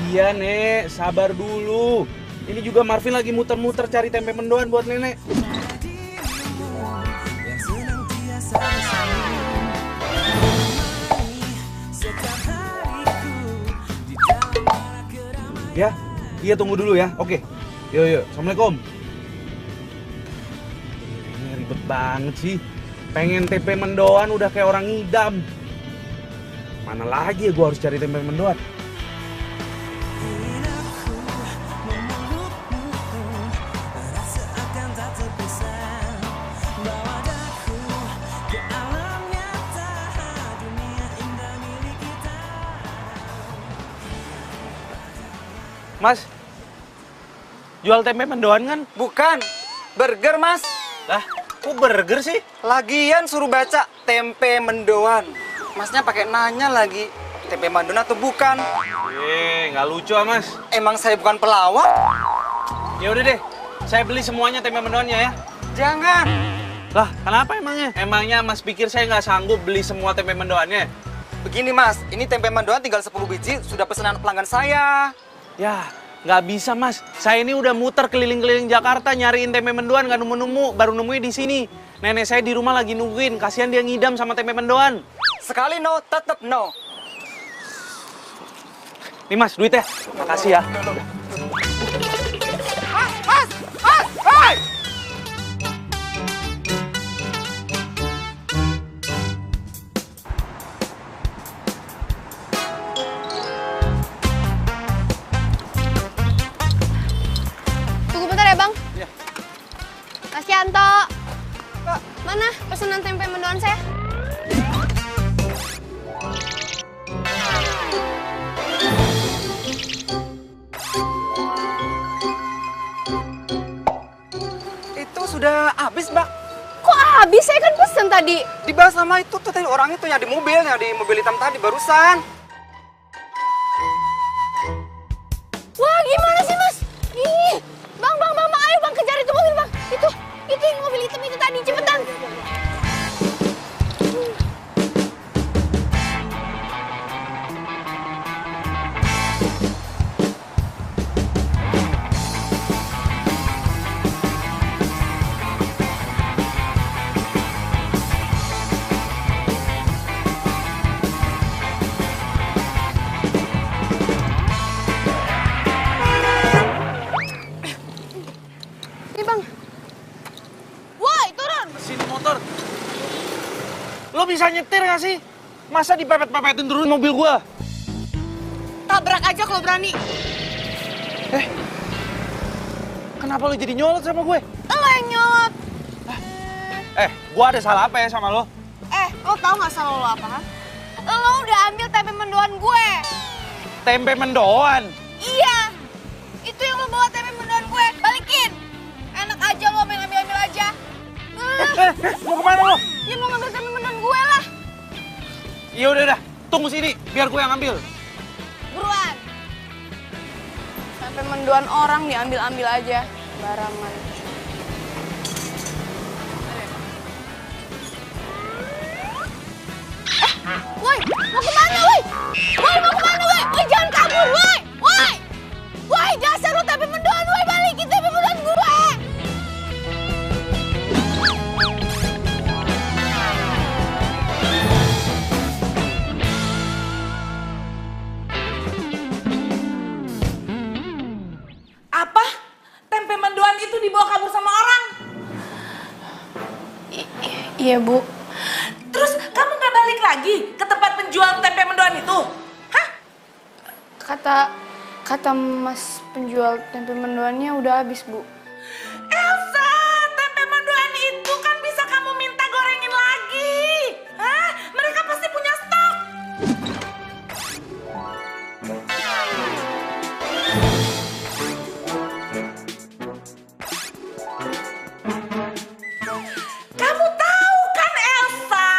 Iya, Nek. Sabar dulu. Ini juga Marvin lagi muter-muter cari tempe mendoan buat Nenek. Ya, iya tunggu dulu ya. Oke. Yuk. Assalamualaikum. Ini ribet banget sih. Pengen tempe mendoan udah kayak orang ngidam. Mana lagi ya gue harus cari tempe mendoan? Mas, jual tempe mendoan kan? Bukan, burger mas. Lah, kok burger sih? Lagian suruh baca tempe mendoan. Masnya pakai nanya lagi, tempe mendoan atau bukan? Nggak lucu ah, Mas. Emang saya bukan pelawak? Ya udah deh, saya beli semuanya tempe mendoannya ya. Jangan. Lah, kenapa emangnya? Emangnya Mas pikir saya nggak sanggup beli semua tempe mendoannya? Begini mas, ini tempe mendoan tinggal 10 biji, sudah pesanan pelanggan saya. Ya, nggak bisa Mas. Saya ini udah muter keliling-keliling Jakarta nyariin tempe mendoan nggak nemu-nemu, baru nemuin di sini. Nenek saya di rumah lagi nungguin, kasihan dia ngidam sama tempe mendoan. Sekali no, tetap no. Nih Mas, duitnya. Makasih ya. Mas, hai! Tunggu bentar ya, Bang. Iya. Mas Yanto. Mana pesanan tempe mendoan saya? Itu sudah habis mbak. Kok habis? Saya kan pesen tadi. Dibahas sama itu tuh tadi orang itu yang di mobil hitam tadi barusan. Wah, gimana sih, Mas? Ih, Bang, ayo Bang kejar itu mobil, Bang. Itu yang mobil hitam itu tadi, cepetan. Nih, Bang. Woi, turun. Sini motor. Lo bisa nyetir gak sih? Masa dipepet-pepetin terus mobil gua? Tabrak aja kalau berani. Kenapa lo jadi nyolot sama gue? Lo yang nyolot. Gua ada salah apa ya sama lo? Lo tau gak salah lo apa, kan? Lo udah ambil tempe mendoan gue. Tempe mendoan? Iya. Itu yang lo bawa tempe mendoan gue. Balikin. Enak aja lo main ambil-ambil aja. Mau kemana lo? Ya mau ngambil tempe mendoan gue lah. Ya udah, tunggu sini, biar gue yang ambil. Buruan. Tempe mendoan orang diambil-ambil aja. Barangan. Woi, mau kemana, woi? Woi, mau kemana, woi? Woi, jangan kabur, woi! Woi! Woi, dasar lo tempe mendoan, woi, balikin tempe mendoan gue! Apa? Tempe mendoan itu dibawa kabur sama orang? Iya, Bu. Terus kamu nggak balik lagi ke tempat penjual tempe mendoan itu? Hah? Kata Mas penjual tempe mendoannya udah habis, Bu. Elsa, tempe mendoan itu kan bisa kamu minta gorengin lagi. Hah? Mereka pasti punya stok. Kamu tahu kan Elsa?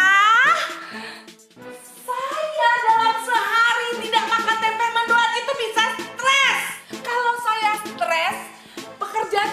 Saya dalam sehari tidak makan tempe mendoan itu bisa stres. Kalau saya stres, pekerjaan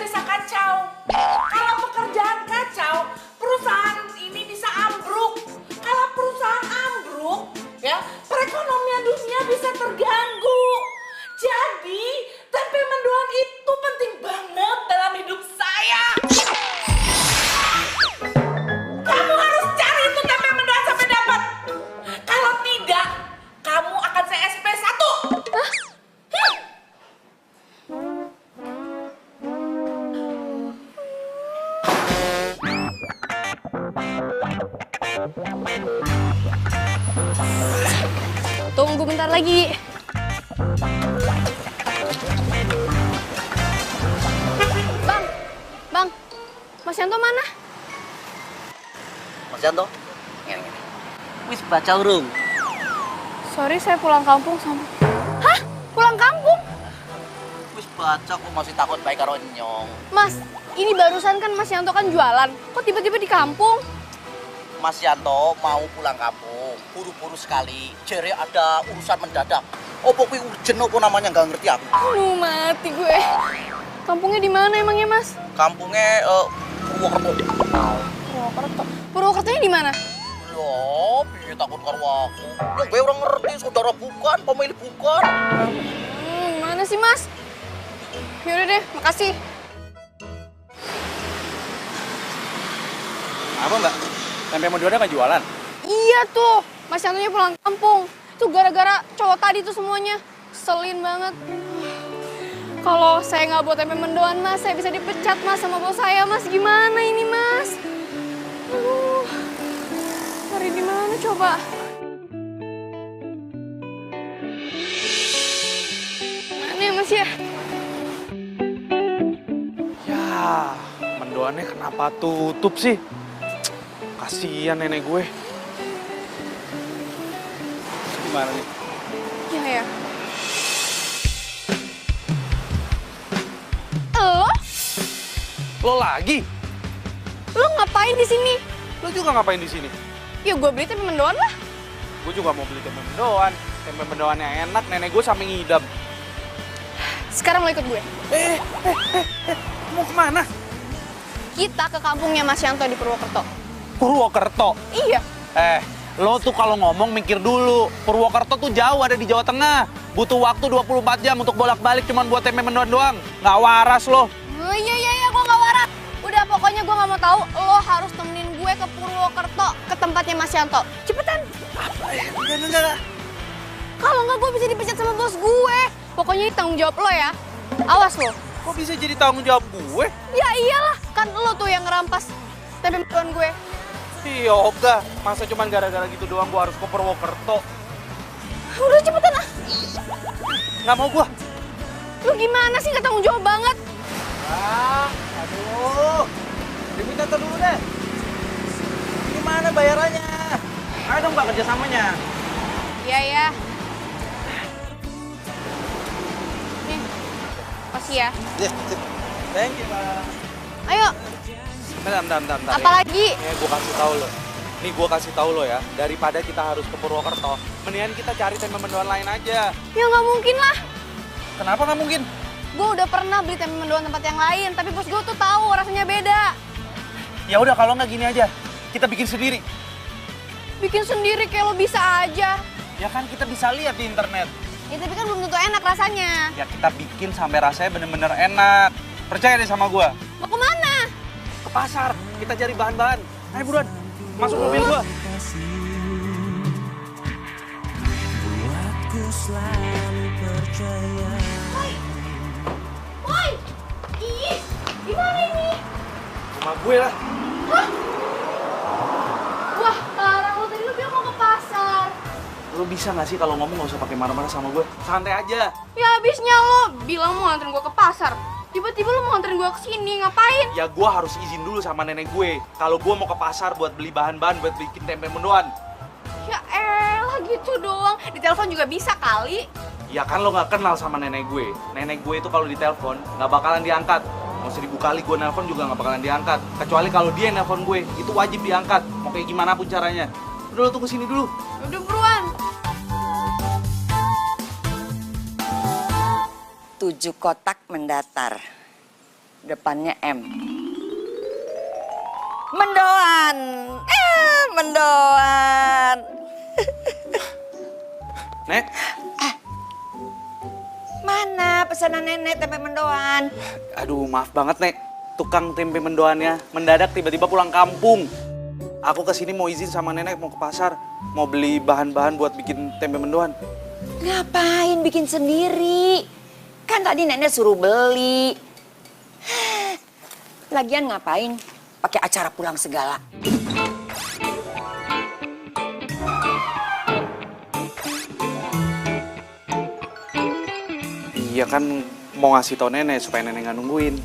lagi. Bang, Mas Yanto mana? Mas Yanto, ngene. Wis baca urung? Sorry, saya pulang kampung sama... Hah? Pulang kampung? Wis baca kok masih takut baik karo nyong. Mas, ini barusan kan Mas Yanto kan jualan. Kok tiba-tiba di kampung? Mas Yanto mau pulang kampung, buru-buru sekali. Jere ada urusan mendadak. Opo kuwi urgent opo namanya nggak ngerti aku. Aduh, mati gue. Kampungnya di mana emangnya, Mas? Kampungnya Purwokerto. Purwokerto. Purwokertonya di mana? Loh, piye takut karo aku? Yang gue orang ngerti, saudara bukan, pemilik bukan. Mana sih, Mas? Yaudah deh, makasih. Apa mbak? Tempe mendoan nggak jualan? Iya tuh, Mas Yantonya pulang kampung. Itu gara-gara cowok tadi tuh semuanya. Selin banget. Kalau saya nggak buat tempe mendoan, Mas, saya bisa dipecat, Mas, sama bos saya, Mas. Gimana ini, Mas? Aduh, cari di mana coba? Mana ya, Mas ya? Ya, mendoannya kenapa tutup sih? Kasihan nenek gue. Gimana nih? Ya, ya. Lo lagi? Lo ngapain di sini? Lo juga ngapain di sini? Ya gue beli tempe mendoan lah. Gue juga mau beli tempe mendoan. Tempe mendoannya enak, nenek gue sampe ngidam. Sekarang lo ikut gue. Mau kemana? Kita ke kampungnya Mas Yanto di Purwokerto. Purwokerto? Iya. Lo tuh kalau ngomong mikir dulu. Purwokerto tuh jauh, ada di Jawa Tengah. Butuh waktu 24 jam untuk bolak-balik cuman buat tempe mendoan doang. Nggak waras lo. Oh, iya, gue nggak waras. Udah, pokoknya gue nggak mau tahu. Lo harus temenin gue ke Purwokerto, ke tempatnya Mas Yanto. Cepetan. Enggak. Kalau nggak, gue bisa dipecat sama bos gue. Pokoknya ini tanggung jawab lo ya. Awas lo. Kok bisa jadi tanggung jawab gue? Ya iyalah, kan lo tuh yang ngerampas tempe mendoan gue. Yoga, masa cuman gara-gara gitu doang gue harus ke Purwokerto? Udah cepetan ah. Nggak mau gue. Lu gimana sih, nggak tanggung jawab banget? Aduh, diminta dulu deh. Gimana bayarannya? Ayo dong Pak, kerjasamanya. Iya. Nih, kasih ya. Thank you, Pak. Ayo, Bentar. apalagi? Gue kasih tahu lo. Nih gue kasih tahu lo ya, daripada kita harus ke Purwokerto, mendingan kita cari tempe mendoan lain aja. Ya nggak mungkin lah. Kenapa nggak mungkin? Gue udah pernah beli tempe mendoan tempat yang lain, tapi bos gue tuh tahu rasanya beda. Ya udah kalau nggak gini aja, kita bikin sendiri. Bikin sendiri kayak lo bisa aja. Ya kan kita bisa lihat di internet. Ya tapi kan belum tentu enak rasanya. Ya kita bikin sampai rasanya bener-bener enak. Percaya deh sama gue. Mau kemana? Ke pasar, kita cari bahan-bahan. Ayo buruan, masuk mobil gue. Woi! Ih, gimana ini? Rumah gue lah. Hah? Wah, parah lo tadi lo bilang mau ke pasar. Lo bisa nggak sih kalau ngomong nggak usah pakai marah-marah sama gue? Santai aja. Ya habisnya lo bilang mau nganterin gue ke pasar. Tiba-tiba lo mau nganterin gue ke sini, ngapain? Ya gue harus izin dulu sama nenek gue. Kalau gue mau ke pasar buat beli bahan-bahan buat bikin tempe mendoan. Ya elah gitu doang. Di telepon juga bisa kali. Ya kan lo nggak kenal sama nenek gue. Nenek gue itu kalau ditelepon nggak bakalan diangkat. Mau 1000 kali gue nelpon juga nggak bakalan diangkat. Kecuali kalau dia yang nelpon gue, itu wajib diangkat. Mau kayak gimana pun caranya. Udah lo tunggu sini dulu. Udah buruan. 7 kotak mendatar. Depannya M. Mendoan. Mendoan. Nek, Mana pesanan nenek tempe mendoan? aduh maaf banget Nek. Tukang tempe mendoannya mendadak tiba-tiba pulang kampung. Aku kesini mau izin sama nenek mau ke pasar. Mau beli bahan-bahan buat bikin tempe mendoan. Ngapain bikin sendiri? Kan tadi nenek suruh beli. Lagian ngapain pakai acara pulang segala? Iya kan mau ngasih tau nenek supaya nenek nggak nungguin.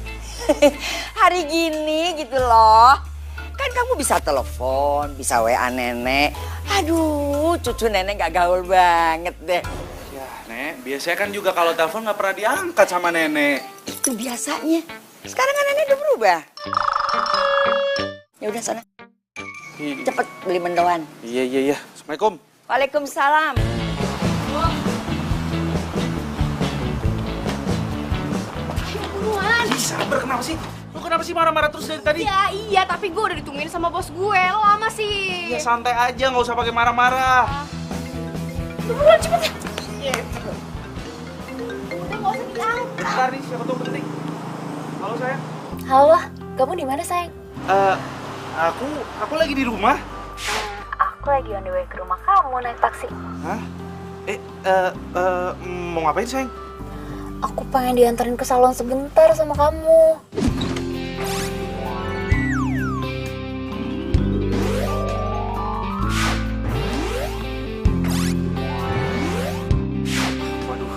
Hari gini gitu loh. Kan kamu bisa telepon, bisa WA nenek. Aduh, cucu nenek gak gaul banget deh. Ya Nek, biasanya kan juga kalau telepon nggak pernah diangkat sama nenek. Itu biasanya. Sekarang kan nenek udah berubah. Ya udah sana. Cepet beli mendoan. Iya. Assalamualaikum. Waalaikumsalam. Buruan. Ih, sabar kenapa sih? Lu kenapa sih marah-marah terus dari tadi? Ya iya, tapi gue udah ditungguin sama bos gue. Lo lama sih. Ya santai aja, nggak usah pakai marah-marah. Buruan cepet ya. Udah gak usah diangkat. Bentar nih, siapa tuh penting. Halo sayang. Halo, kamu di mana sayang? Aku lagi di rumah. Aku lagi on the way ke rumah kamu naik taksi. Hah? Mau ngapain sayang? Aku pengen diantarin ke salon sebentar sama kamu. Waduh,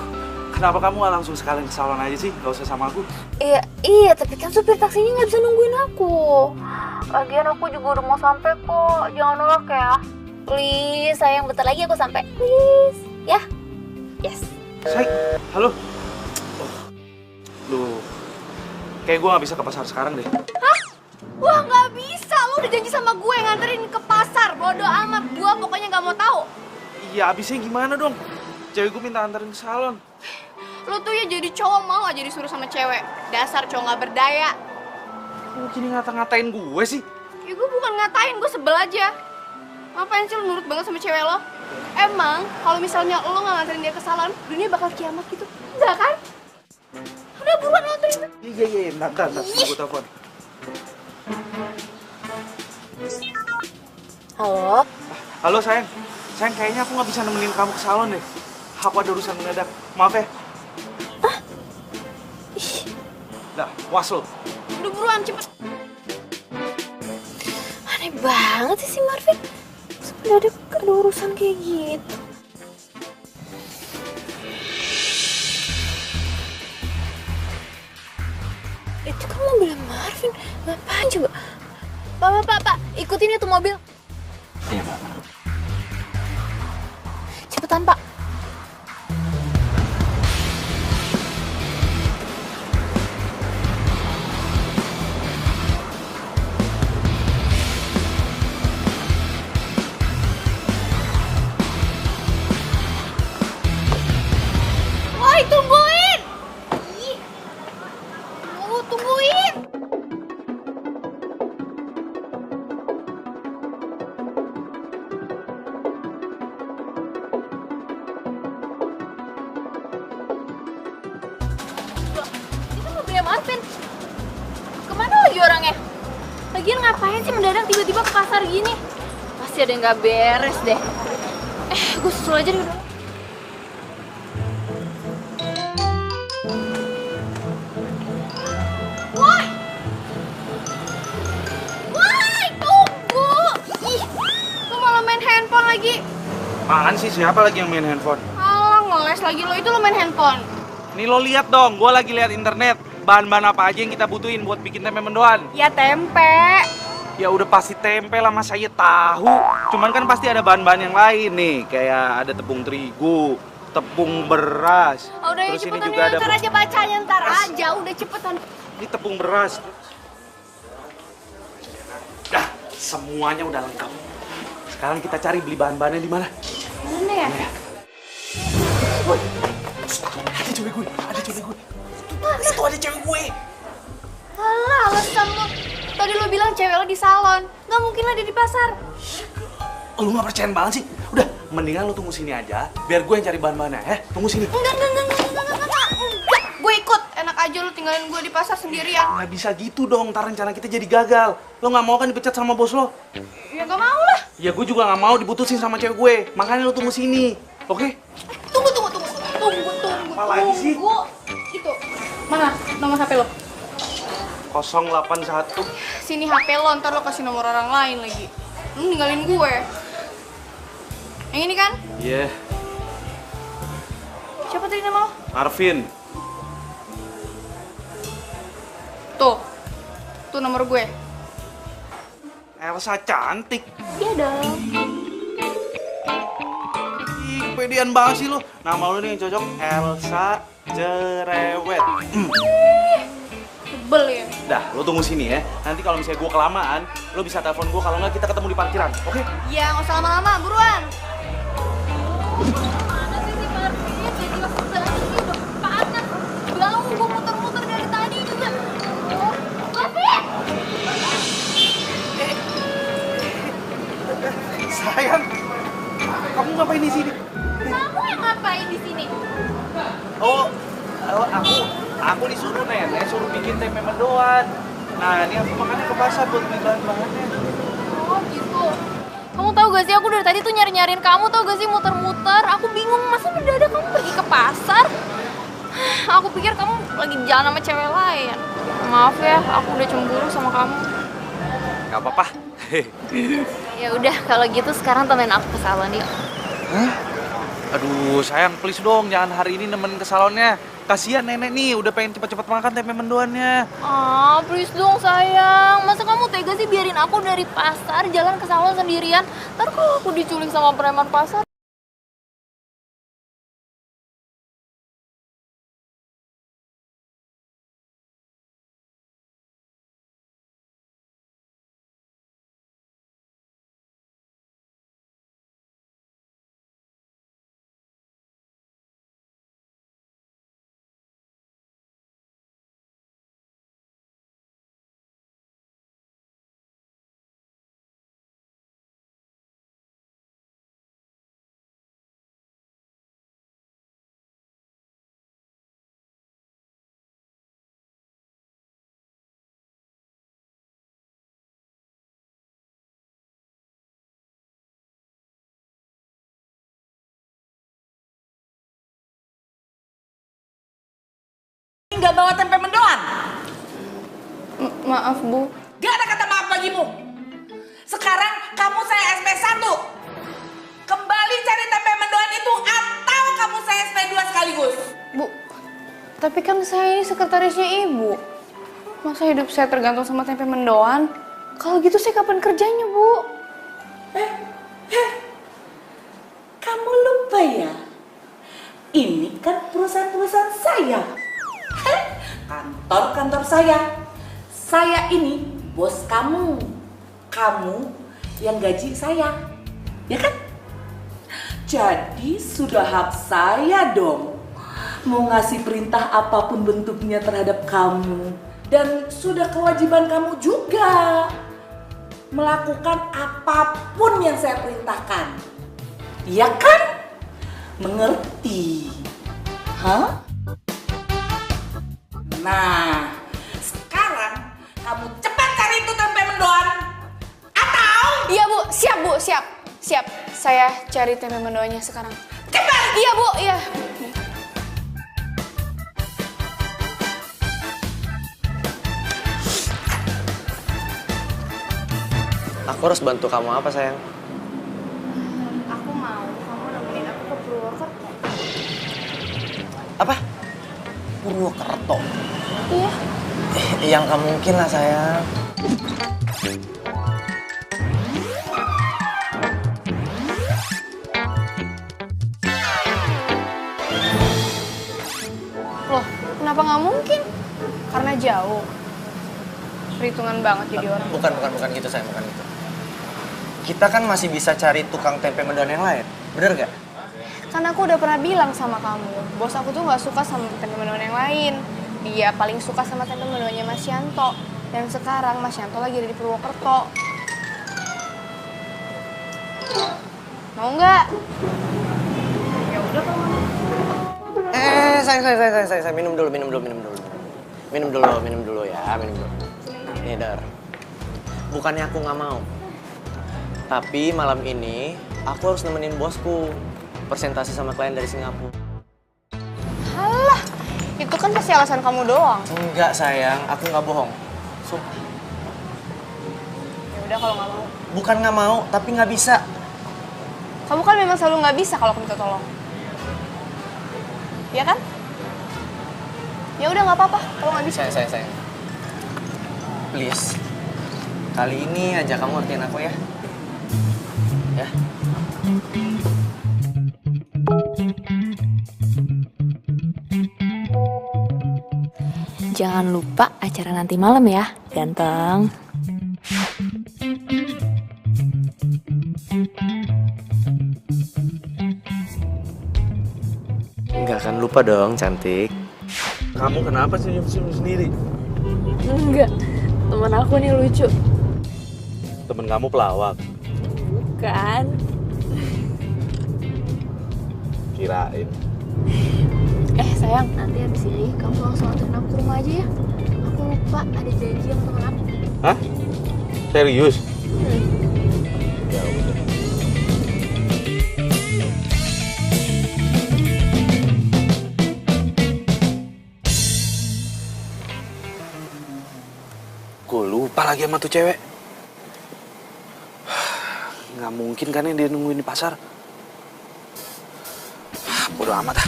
kenapa kamu nggak langsung sekalian ke salon aja sih? Gak usah sama aku. Iya, tapi kan supir taksinya nggak bisa nungguin aku. Lagian aku juga udah mau sampai kok. Jangan nolak ya. Please, sayang, bentar lagi aku sampai. Please, ya. Yes. Sayang, halo. Loh, kayak gue gak bisa ke pasar sekarang deh. Hah? Wah nggak bisa. Lo udah janji sama gue nganterin ke pasar. Bodoh amat. Gue pokoknya nggak mau tahu. Iya, abisnya gimana dong? Cewek gue minta anterin ke salon. Lo tuh ya jadi cowok mau aja disuruh sama cewek. Dasar cowok nggak berdaya. Lu gini ngata-ngatain gue sih? Ya gue bukan ngatain, gue sebel aja. Ngapain sih lo nurut banget sama cewek lo? Emang kalau misalnya lo nggak nganterin dia ke salon, dunia bakal kiamat gitu? Enggak kan? Udah buruan nganterin. Iya, bentar, gue telepon. Halo? Halo sayang, kayaknya aku nggak bisa nemenin kamu ke salon deh. Aku ada urusan mendadak, maaf ya. Dah, was lo. Udah buruan, cepet. Aneh banget sih si Marvin. Sebenarnya ada urusan kayak gitu. Itu kan mobilnya Marvin. Ngapain coba? Pak, ikutin itu mobil. Iya, Pak. Cepetan, Pak. Woi, tungguin! Ih. Tungguin! Itu mobilnya Marvin. Kemana lagi orangnya? Lagian ngapain sih mendadak tiba-tiba ke pasar gini? Pasti ada yang gak beres deh. Gue susul aja deh. Woi! Woi, tunggu! Ih, lu malah main handphone lagi. Apaan sih, siapa lagi yang main handphone? Alah, ngeles lagi lo, itu lo main handphone. Nih lo lihat dong, gue lagi lihat internet. Bahan-bahan apa aja yang kita butuhin buat bikin tempe mendoan? Ya tempe. Ya udah pasti tempe lah, mas saya tahu. Cuman kan pasti ada bahan-bahan yang lain nih, kayak ada tepung terigu, tepung beras. Oh, udah ya Terus ini cepetan juga ya, ada ntar aja bacanya, ntar beras. aja, udah cepetan. Ini tepung beras. Dah, semuanya udah lengkap. Sekarang kita cari beli bahan-bahannya di mana? Mana ya? Woi, ada cewek gue, Itu ada cewek gue. Alah, alasan lo. Tadi lo bilang cewek lo di salon. Nggak mungkin lah dia di pasar. Lu nggak percaya banget sih? Udah, mendingan lu tunggu sini aja, biar gue yang cari bahan-bahannya, Tunggu sini. Enggak. Gue ikut. Enak aja lo tinggalin gue di pasar sendirian. Nggak bisa gitu dong, ntar rencana kita jadi gagal. Lo nggak mau kan dipecat sama bos lo? Ya nggak mau lah. Ya gue juga nggak mau diputusin sama cewek gue. Makanya lo tunggu sini, oke? Tunggu. Apa lagi sih? Itu. Mana nomor HP lo? 081. Sini HP lo, ntar lo kasih nomor orang lain lagi. Lu ninggalin gue. Yang ini kan? Iya, Siapa tadi nama lo? Arvin. tuh nomor gue? Elsa cantik. Iya dong. Ih, kepedean banget sih lu. Nama lu nih yang cocok Elsa Cerewet. Tebel ya. Dah, lu tunggu sini ya. Nanti kalau misalnya gua kelamaan, lu bisa telepon gua, kalau nggak kita ketemu di parkiran. Oke? Iya, nggak usah lama-lama, buruan. Mana sih si Marvin? Dia jelas banget sih, udah panas. Bau, gue muter-muter dari tadi juga. Oh, Marvin! Sayang, kamu ngapain di sini? Kamu yang ngapain di sini? Oh, aku disuruh nenek suruh bikin tempe mendoan. Nah, ini aku makannya ke pasar buat beli bahan-bahannya. Oh, gitu. Kamu tahu gak sih, aku dari tadi tuh nyari-nyariin kamu, tahu gak sih, muter-muter. Aku bingung, masa mendadak kamu pergi ke pasar? Aku pikir kamu lagi jalan sama cewek lain. Maaf ya, aku udah cemburu sama kamu. Gak apa-apa. Ya udah, kalau gitu sekarang temenin aku ke salon yuk. Hah? Aduh, sayang, please dong, jangan hari ini nemenin ke salonnya. Kasihan nenek nih, udah pengen cepet-cepet makan tempe mendoannya. Ah, please dong sayang. Masa kamu tega sih biarin aku dari pasar jalan ke salon sendirian? Ntar kalau aku diculik sama preman pasar. Nggak bawa tempe mendoan? Maaf Bu. Gak ada kata maaf bagimu. Sekarang kamu saya SP1. Kembali cari tempe mendoan itu atau kamu saya SP2 sekaligus. Bu, tapi kan saya ini sekretarisnya Ibu. Masa hidup saya tergantung sama tempe mendoan? Kalau gitu saya kapan kerjanya, Bu? Kamu lupa ya? Ini kan perusahaan-perusahaan saya. Kantor-kantor saya. Saya ini bos kamu. Kamu yang gaji saya. Ya kan? Jadi sudah hak saya dong mau ngasih perintah apapun bentuknya terhadap kamu. Dan sudah kewajiban kamu juga melakukan apapun yang saya perintahkan. Iya kan? Mengerti? Hah? Nah, sekarang kamu cepat cari itu tempe mendoan. Atau Iya Bu, siap Bu, siap. Siap, saya cari tempe mendoannya sekarang. cepat. Iya Bu, iya. Aku harus bantu kamu apa sayang? Aku mau kamu nemenin aku ke Purwokerto. Apa? Purwokerto? Iya. Yang gak mungkin lah sayang. Loh, kenapa nggak mungkin? Karena jauh. Perhitungan banget jadi orang. Bukan gitu sayang, bukan gitu. Kita kan masih bisa cari tukang tempe mendoan yang lain, bener gak? Kan aku udah pernah bilang sama kamu, bos aku tuh nggak suka sama tempe mendoan yang lain. Dia paling suka sama tempe mendoannya Mas Yanto. Dan sekarang Mas Yanto lagi ada di Purwokerto. Mau nggak? Ya udah kalau mau. Sayang, minum dulu ya, minum dulu. Nih, Dar. Bukannya aku nggak mau. Tapi malam ini aku harus nemenin bosku presentasi sama klien dari Singapura. Halah, itu kan pasti alasan kamu doang. Enggak sayang, aku nggak bohong. Sumpah. Ya udah kalau nggak mau. Bukan nggak mau, tapi nggak bisa. Kamu kan memang selalu nggak bisa kalau aku minta tolong. Ya kan? Ya udah nggak apa-apa kalau nggak bisa. Sayang. Please, kali ini aja kamu ngertiin aku ya. Ya. Jangan lupa acara nanti malam ya, ganteng. Nggak akan lupa dong, cantik. Kamu kenapa senyum-senyum sendiri? Enggak, temen aku nih lucu. Temen kamu pelawak. Kan? Kirain. Sayang, nanti habis ini kamu langsung anterin aku ke rumah aja ya. Aku lupa ada janji sama temen aku. Hah? Serius? Ya udah. Gue lupa lagi sama tuh cewek. Nggak mungkin kan yang dia nungguin di pasar. Bodoh amat ah.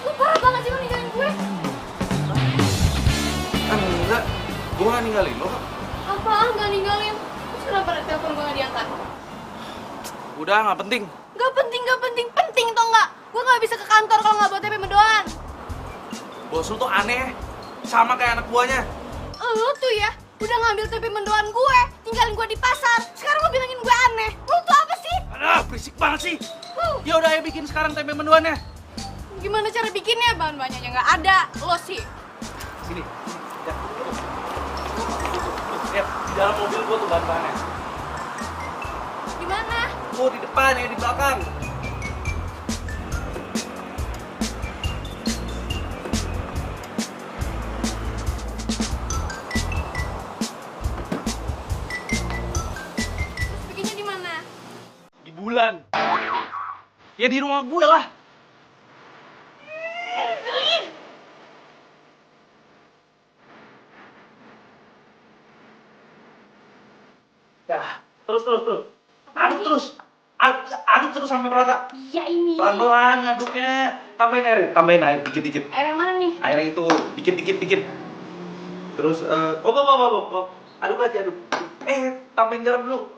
Lu parah banget sih lu ninggalin gue. Enggak, gue nggak ninggalin lo kok. Apaan gak ninggalin? Terus kenapa telepon gue gak diangkat? Udah, nggak penting. Gak penting, penting tau nggak? Gue gak bisa ke kantor kalau nggak bawa TP mendoan. Bos lu tuh aneh, sama kayak anak buahnya. Lu tuh ya, udah ngambil TP mendoan gue, tinggalin gue di pasar. Sekarang lu bilangin gue aneh. Lu tuh apa sih? Aduh, berisik banget sih. Ya udah, ayo bikin sekarang tempe mendoannya. Gimana cara bikinnya? Bahan-bahannya aja nggak ada. Lo sih. Sini. Ya. Lihat, di dalam mobil gua tuh bahan-bahannya. Di mana? Oh, di depan ya, di belakang. Terus bikinnya di mana? Di bulan. Ya di rumah gue lah. Ya, terus. Aduk terus sampai merata. Ya ini. Pelan-pelan aduknya. Tambahin air dikit-dikit. Air yang mana nih? Air yang itu dikit. Terus oh. Aduk lagi. Tambahin garam dulu.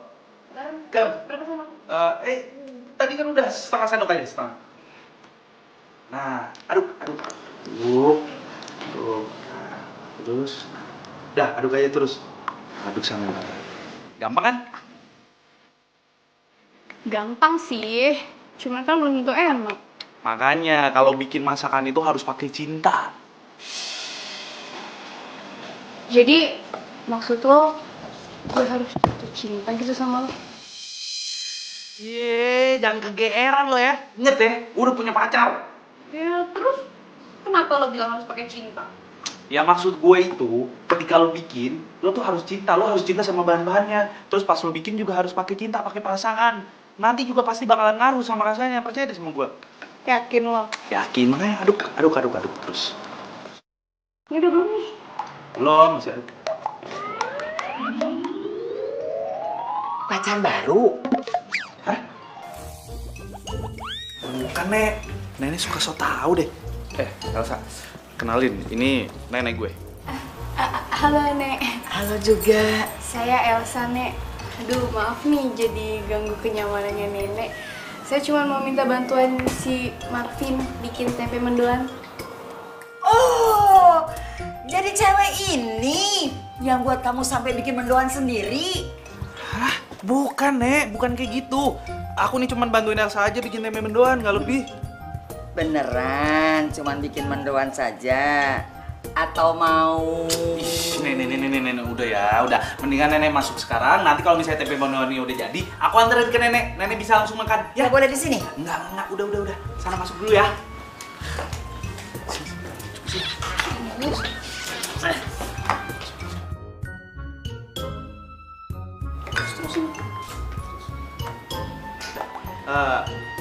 Garam? Berapa sendok? Tadi kan udah setengah sendok aja, setengah. Nah, aduk. Tuh. Nah, terus. Dah, aduk aja terus. Aduk sampai merata. Gampang kan? Gampang sih. Cuman kan belum tentu enak. Makanya kalau bikin masakan itu harus pakai cinta. Jadi maksud lo gue harus jatuh cinta gitu sama lo? Jangan kegeeran lo ya. Ingat ya, udah punya pacar. Ya terus kenapa lo bilang harus pakai cinta? Ya maksud gue itu, ketika lo bikin, lo tuh harus cinta. Lo harus cinta sama bahan-bahannya. Terus pas lo bikin juga harus pakai cinta, pakai perasaan. Nanti juga pasti bakalan ngaruh sama rasanya. Percaya deh sama gue. Yakin lo? Yakin, makanya aduk terus. Ini udah belum nih? Belum, masih aduk. Pacar baru? Hah? Bukan, Nek. Nenek suka so tau deh. Elsa, kenalin, ini nenek gue. Halo Nek. Halo juga. Saya Elsa Nek. Aduh maaf nih jadi ganggu kenyamanannya nenek. Saya cuma mau minta bantuan si Marvin bikin tempe mendoan. Oh, jadi cewek ini yang buat kamu sampai bikin mendoan sendiri? Hah? Bukan, Nek. Bukan kayak gitu. Aku nih cuma bantuin Elsa aja bikin tempe mendoan, nggak lebih. Beneran, cuman bikin mendoan saja? Atau mau... Ih, nenek, udah ya, udah. Mendingan nenek masuk sekarang. Nanti kalau misalnya tempe mendoannya udah jadi, aku anterin ke nenek. Nenek bisa langsung makan. Ya? Nggak boleh di sini? Enggak, udah. Sana masuk dulu ya.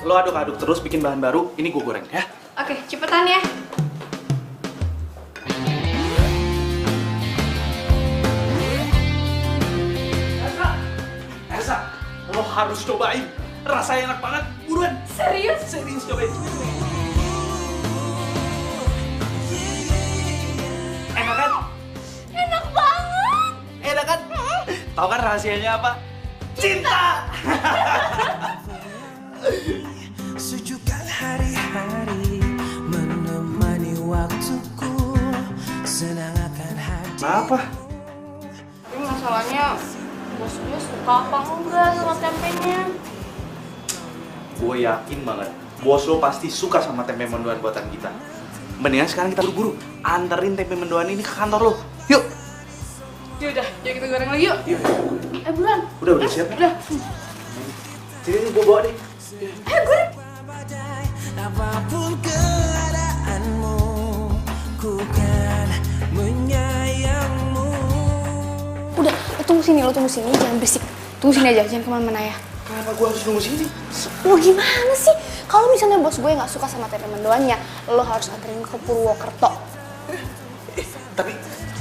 Lo aduk-aduk terus, bikin bahan baru. Ini gue goreng ya. Oke, cepetan ya. harus cobain. Rasanya enak banget. Buruan. Serius? Serius cobain. Enak kan? Enak banget. Enak kan? Tahu kan rahasianya apa? Cinta. Sejukkan hari-hari menemani waktuku, senang akan hati. Apa? Tapi masalahnya bos gue suka apa enggak sama tempenya? Gue yakin banget, bos lo pasti suka sama tempe mendoan buatan kita. Mendingan sekarang kita buru-buru anterin tempe mendoan ini ke kantor lo. Yuk. Yaudah, yuk kita goreng lagi yuk. Yuk. Buruan. Udah siap? Udah. Sini gue bawa deh. Goreng. Apapun keadaanmu, ku kan menyayangmu. Udah, lo tunggu sini, jangan berisik. Tunggu sini aja, jangan kemana-mana ya. Kenapa gue harus nunggu sini? Lo gimana sih? Kalau misalnya bos gue nggak suka sama tempe mendoannya, lo harus anterin ke Purwokerto. Tapi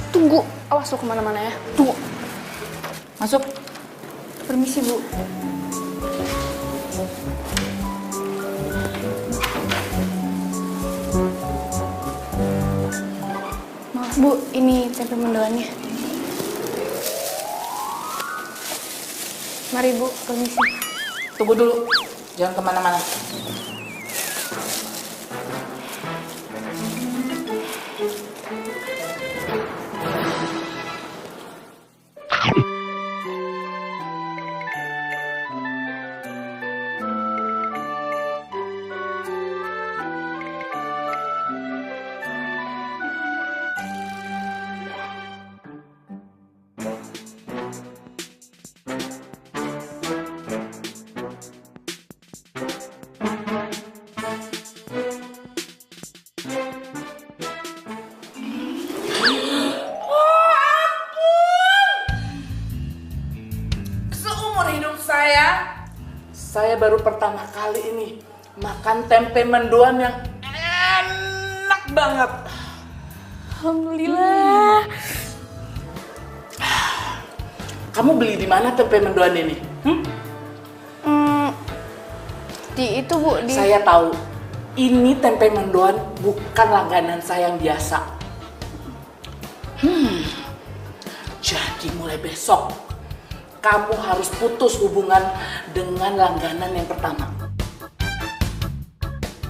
Tunggu, awas lo kemana-mana ya. Tunggu. Masuk. Permisi, Bu. Maaf, Bu, ini tempe mendoannya. Mari, Bu, permisi. Tunggu dulu. Jangan kemana-mana. Saya baru pertama kali ini makan tempe mendoan yang enak banget. Alhamdulillah. Kamu beli di mana tempe mendoan ini? Di itu, Bu, di... Saya tahu. Ini tempe mendoan bukan langganan saya yang biasa. Jadi mulai besok kamu harus putus hubungan dengan langganan yang pertama.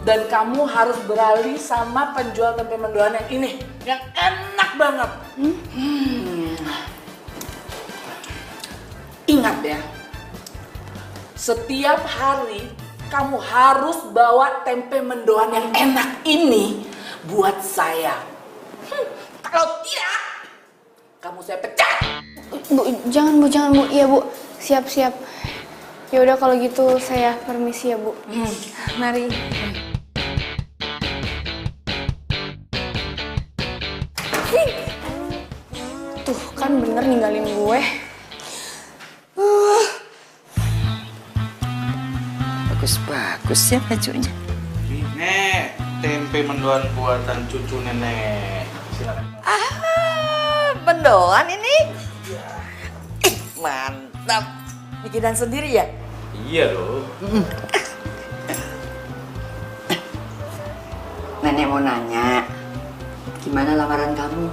Dan kamu harus beralih sama penjual tempe mendoan yang ini, yang enak banget. Ingat ya, setiap hari kamu harus bawa tempe mendoan yang enak ini buat saya. Kalau tidak, kamu saya pecat. Bu, jangan Bu. Iya, Bu. Siap. Ya udah kalau gitu saya permisi ya, Bu. Mari. Tuh, kan bener ninggalin gue. Bagus ya bajunya. Nek, tempe mendoan buatan cucu nenek. Silakan. Mendoan ini? Mantap. Bikinan sendiri ya? Iya dong. Nenek mau nanya, gimana lamaran kamu?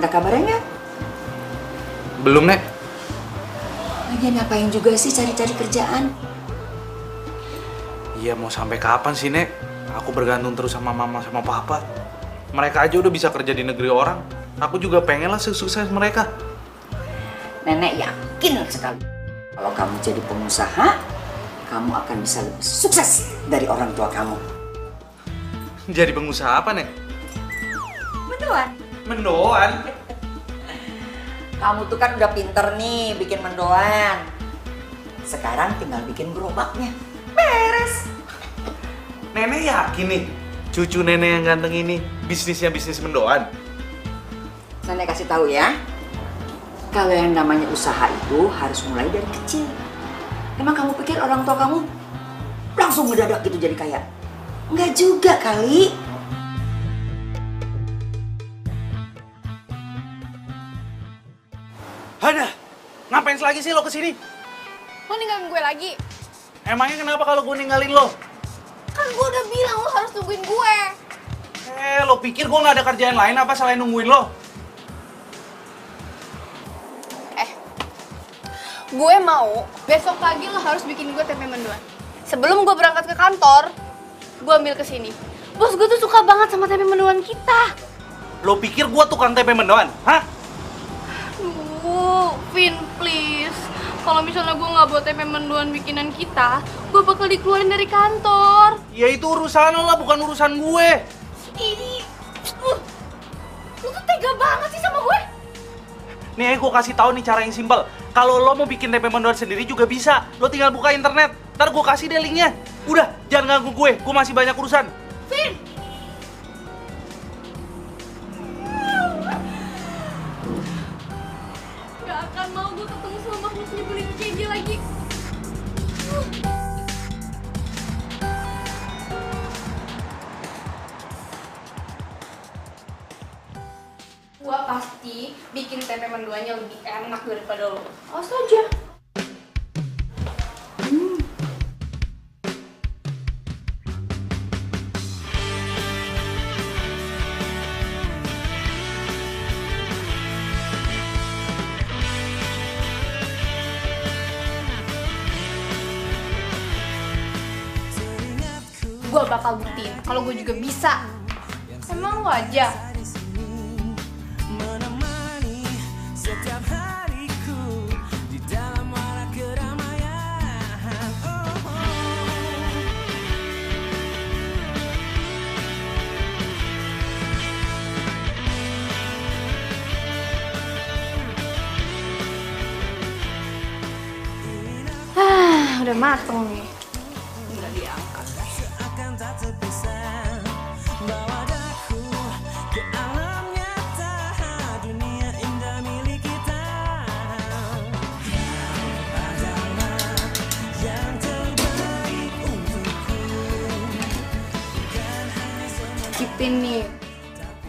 Ada kabarnya nggak? Belum, Nek. Lagi ngapain juga sih cari-cari kerjaan? Iya, mau sampai kapan sih, Nek? Aku bergantung terus sama mama sama papa. Mereka aja udah bisa kerja di negeri orang. Aku juga pengen lah sukses mereka. Nenek yakin sekali. Kalau kamu jadi pengusaha, kamu akan bisa lebih sukses dari orang tua kamu. Jadi pengusaha apa, Nek? Mendoan. Mendoan? Kamu tuh kan udah pinter nih bikin mendoan. Sekarang tinggal bikin gerobaknya. Beres. Nenek yakin nih, cucu nenek yang ganteng ini bisnisnya bisnis mendoan? Nenek kasih tahu ya. Kalau yang namanya usaha itu harus mulai dari kecil. Emang kamu pikir orang tua kamu langsung mendadak gitu jadi kaya? Enggak juga kali. Hana, ngapain lagi sih lo kesini? Lo ninggalin gue lagi? Emangnya kenapa kalau gue ninggalin lo? Kan gue udah bilang lo harus tungguin gue. Lo pikir gue nggak ada kerjaan lain apa selain nungguin lo? Gue mau besok pagi lo harus bikin gue tempe mendoan. Sebelum gue berangkat ke kantor, gue ambil ke sini. Bos gue tuh suka banget sama tempe mendoan kita. Lo pikir gue tukang tempe mendoan? Hah? Aduh, Vin, please. Kalau misalnya gue nggak buat tempe mendoan bikinan kita, gue bakal dikeluarin dari kantor. Ya itu urusan lo lah, bukan urusan gue. Ih, lu tuh tega banget sih sama gue. Nih, gue kasih tahu nih cara yang simpel. Kalau lo mau bikin tempe mendoan sendiri juga bisa. Lo tinggal buka internet. Ntar gue kasih deh linknya. Udah, jangan ganggu gue masih banyak urusan. Vin! Gak akan mau gue ketemu sama makhluk nyebelin kayak dia lagi. Gua pasti bikin tempe mendoannya lebih enak daripada lo. Awas aja. Gue bakal buktiin kalau gue juga bisa. Emang lo aja. menemani setiap hariku di dalam warak keramaian. Udah mateng nih. Udah diangkat. Seakan tak terpisah, bawa daku ke alam nyata, dunia indah milik kita. Kau adalah yang terbaik untukku. Cipin nih.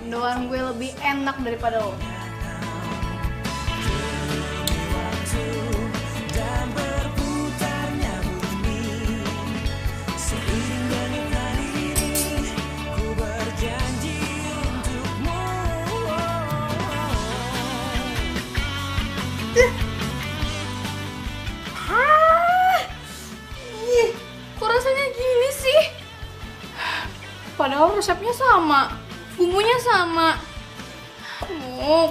Mendoan gue lebih enak daripada lo. Dan berputarnya bumi, seiring dengan hari ini, ku berjanji untukmu. Ih, kok rasanya gini sih? Padahal resepnya sama, bumbunya sama.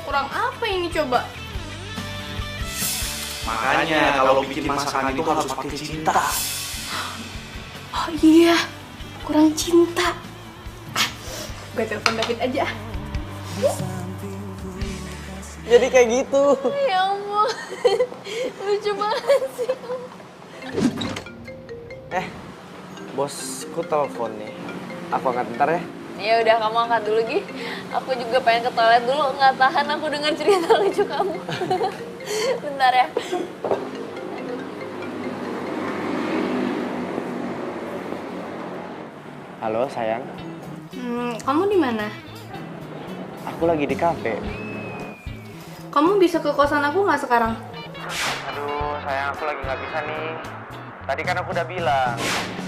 Kurang apa ini coba? Makanya kalau bikin masakan itu harus pakai cinta. Oh iya, kurang cinta. Gue telepon David aja. Jadi kayak gitu. Ya ampun, lucu banget sih. Bosku telepon nih. Aku angkat bentar ya. Ya udah, kamu angkat dulu, Gi. Aku juga pengen ke toilet dulu, nggak tahan aku dengar cerita lucu kamu. Bentar ya. Halo sayang, Kamu di mana? aku lagi di kafe. Kamu bisa ke kosan aku nggak sekarang? Aduh sayang, aku lagi nggak bisa nih. Tadi kan aku udah bilang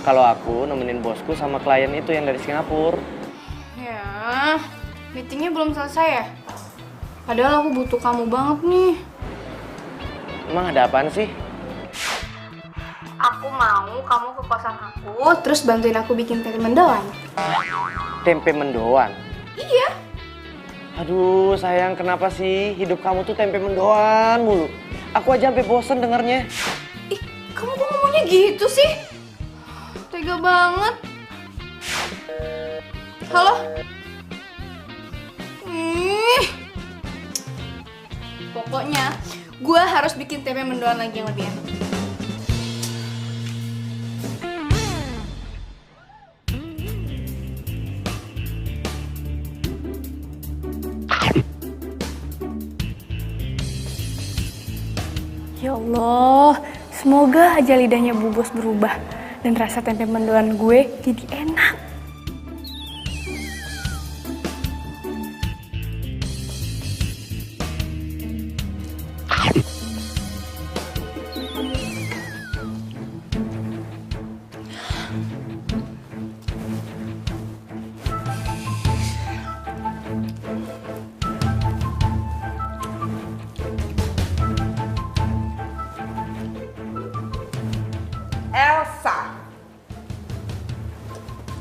kalau aku nemenin bosku sama klien itu yang dari Singapura. Ya, meetingnya belum selesai ya? Padahal aku butuh kamu banget nih. Emang ada apaan sih? Aku mau kamu ke kosan aku, terus bantuin aku bikin tempe mendoan. Tempe mendoan? Iya. Aduh sayang, kenapa sih hidup kamu tuh tempe mendoan mulu? Aku aja sampai bosen dengernya. Ih, kamu kok ngomongnya gitu sih? Tega banget. Halo? Pokoknya, gue harus bikin tempe mendoan lagi yang lebih enak. Ya Allah, semoga aja lidahnya Bu Bos berubah dan rasa tempe mendoan gue jadi enak.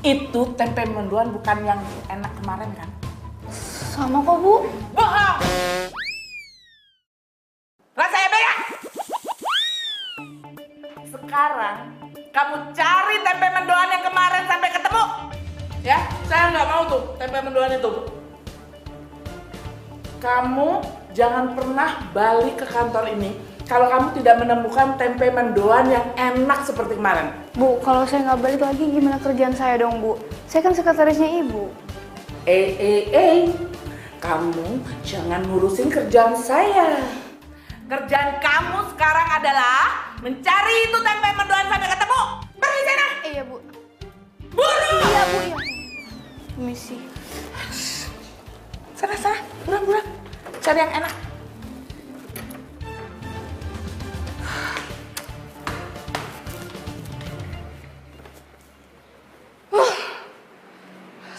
Itu tempe mendoan bukan yang enak kemarin kan? Sama kok, Bu. Bohong! Rasa ya? Sekarang kamu cari tempe mendoan yang kemarin sampai ketemu. Ya, saya nggak mau tuh tempe mendoan itu. Kamu jangan pernah balik ke kantor ini kalau kamu tidak menemukan tempe mendoan yang enak seperti kemarin. Bu, kalau saya nggak balik lagi gimana kerjaan saya dong, Bu? Saya kan sekretarisnya Ibu. Kamu jangan ngurusin kerjaan saya. Kerjaan kamu sekarang adalah mencari itu tempe mendoan sampai ketemu. Pergi sana. Iya, Bu. Buru. Iya, Bu. Iya. Permisi. Sana, buruan. Cari yang enak.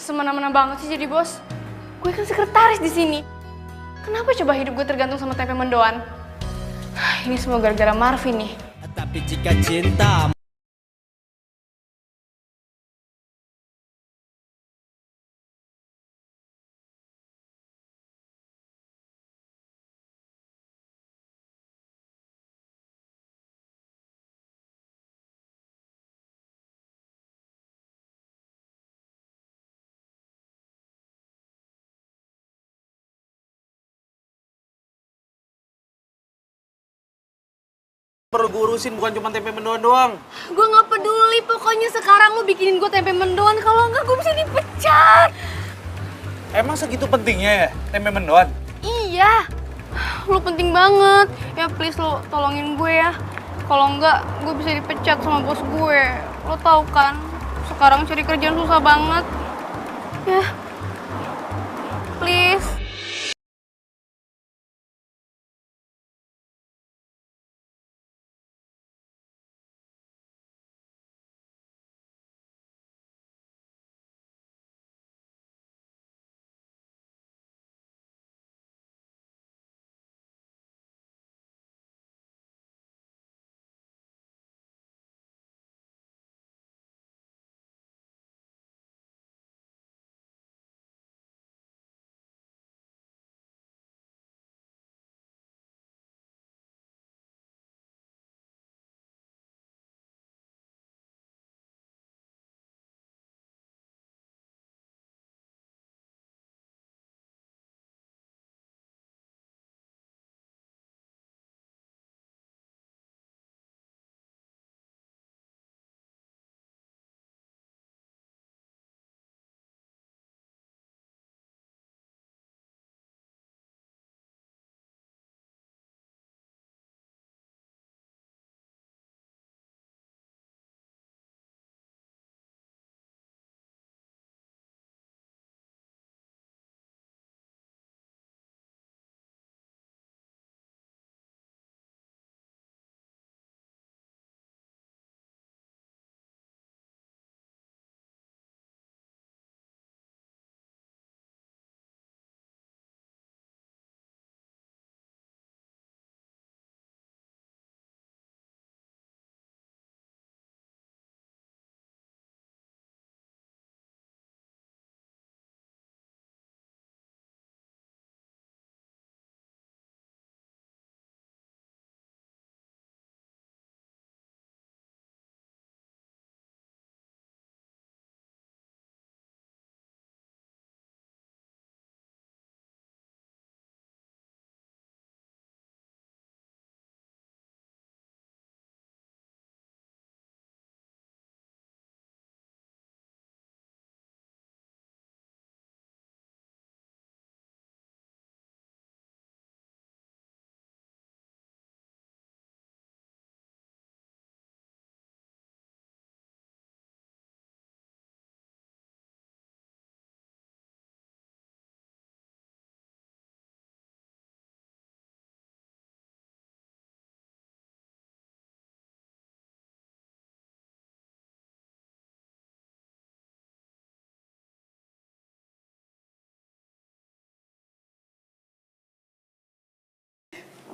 Semena-mena banget sih jadi bos. Gue kan sekretaris di sini. Kenapa coba hidup gue tergantung sama tempe mendoan? Ini semua gara-gara Marvin nih. Tapi jika cinta Perlu gue urusin, bukan cuma tempe mendoan doang. Gue nggak peduli, pokoknya sekarang lu bikinin gue tempe mendoan. Kalau enggak gue bisa dipecat. Emang segitu pentingnya ya tempe mendoan? Iya, lu penting banget. Ya please lu tolongin gue ya. Kalau enggak gue bisa dipecat sama bos gue. Lo tau kan, sekarang cari kerjaan susah banget. Ya, please.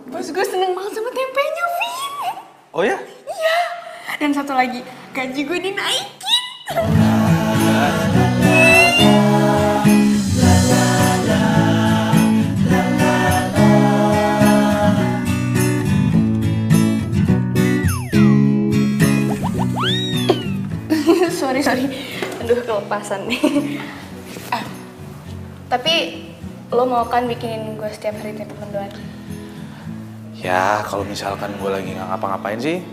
Bos gue seneng banget sama tempenya, Vin. Oh ya? Iya. Dan satu lagi, gaji gue dinaikin. Sorry. Aduh, kelepasan nih. Tapi lo mau kan bikinin gue setiap hari tempe mendoan? Ya, kalau misalkan gue lagi nggak ngapa-ngapain sih,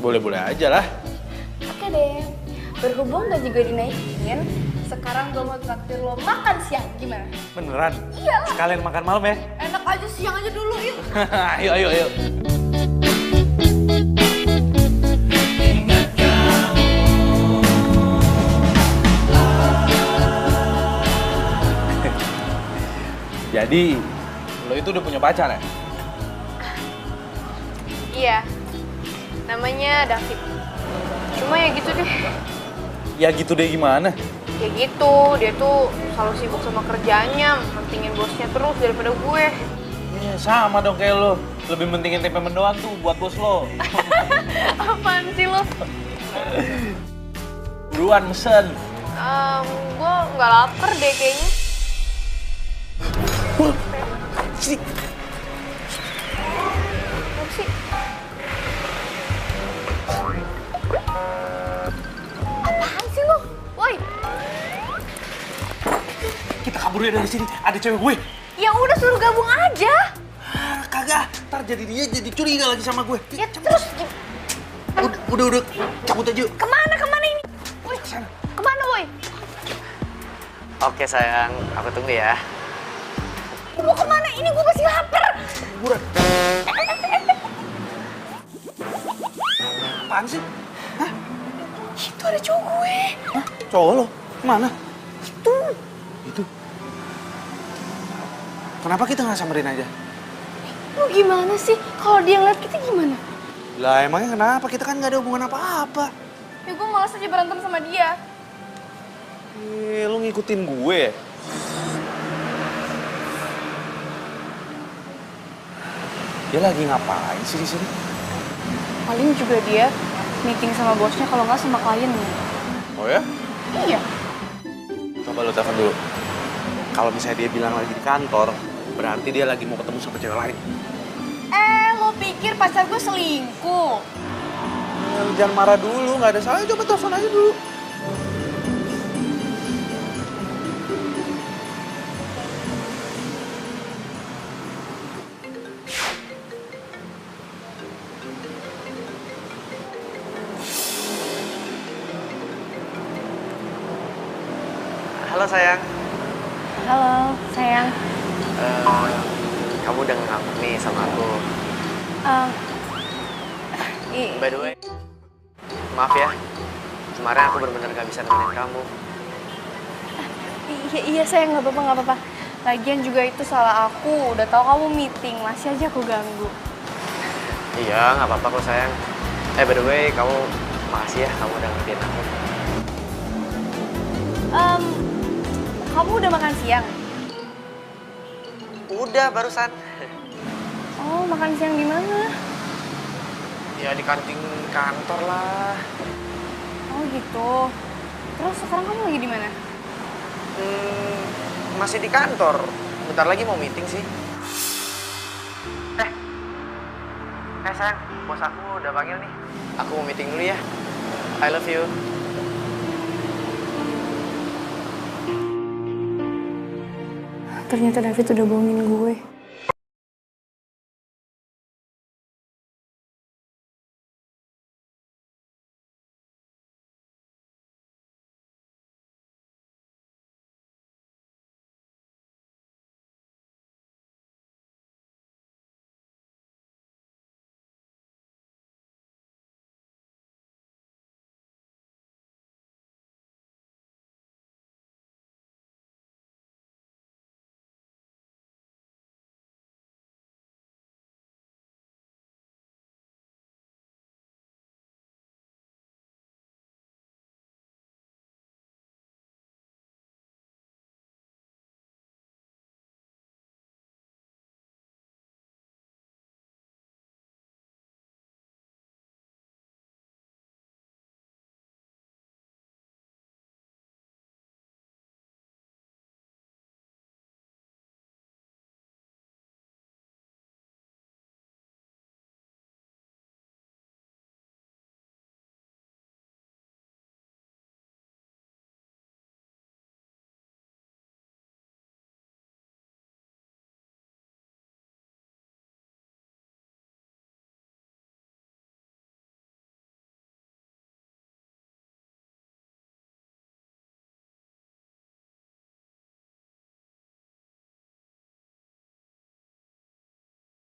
boleh-boleh aja lah. Oke deh. Berhubung gaji gue dinaikin, sekarang gue mau traktir lo makan siang. Gimana? Beneran? Iya lah. Sekalian makan malam ya? Enak aja, siang aja dulu yuk. Ayo. Jadi, lo itu udah punya pacar ya? Iya. Namanya David. Cuma ya gitu deh. Ya gitu deh gimana? Ya gitu, dia tuh selalu sibuk sama kerjaannya, mentingin bosnya terus daripada gue. Ya, sama dong kayak lo. Lebih mentingin tempe mendoan tuh buat bos lo. Apaan sih lo? Buruan mesen. Gue nggak lapar deh kayaknya. Sini. Apa sih? Apaan sih lo? Woi, Kita kabur ya dari sini. Ada cewek gue. ya udah suruh gabung aja. Kagak. Ntar jadi dia jadi curiga lagi sama gue. Ya terus Udah. Cabut aja. kemana ini? Woi, kemana woi? Oke sayang, aku tunggu ya. Mau kemana? Ini gue masih lapar. Buruan. Apaan sih? Hah? Itu ada cowok gue. Hah? Cowok lo? Mana? Itu. Kenapa kita nggak samperin aja? Lu gimana sih? Kalau dia ngeliat kita gimana? Lah emangnya kenapa? Kita kan nggak ada hubungan apa-apa. Ya gue malas aja berantem sama dia. Lu ngikutin gue ya? Dia lagi ngapain sih di sini? Paling juga dia meeting sama bosnya, kalau nggak sama kliennya. Oh ya? Iya. Coba lo telepon dulu. Kalau misalnya dia bilang lagi di kantor, berarti dia lagi mau ketemu sama cewek lain. Lo pikir pacar gue selingkuh? Ya, lu jangan marah dulu, nggak ada salah. Coba telepon aja dulu. Halo sayang. Halo, sayang. Kamu udah ngambek nih sama aku. By the way, maaf ya. Kemarin aku benar-benar gak bisa nemenin kamu. Iya sayang, nggak apa-apa. Lagian juga itu salah aku. Udah tahu kamu meeting, masih aja aku ganggu. Iya, nggak apa-apa kok sayang. By the way, kamu makasih ya kamu udah ngertiin aku. Kamu udah makan siang? Udah barusan. Oh, makan siang di mana? Ya di kantin kantor lah. Oh gitu. Terus sekarang kamu lagi di mana? Masih di kantor. Bentar lagi mau meeting sih. Sayang, bos aku udah panggil nih. Aku mau meeting dulu ya. I love you. Ternyata David udah bohongin gue.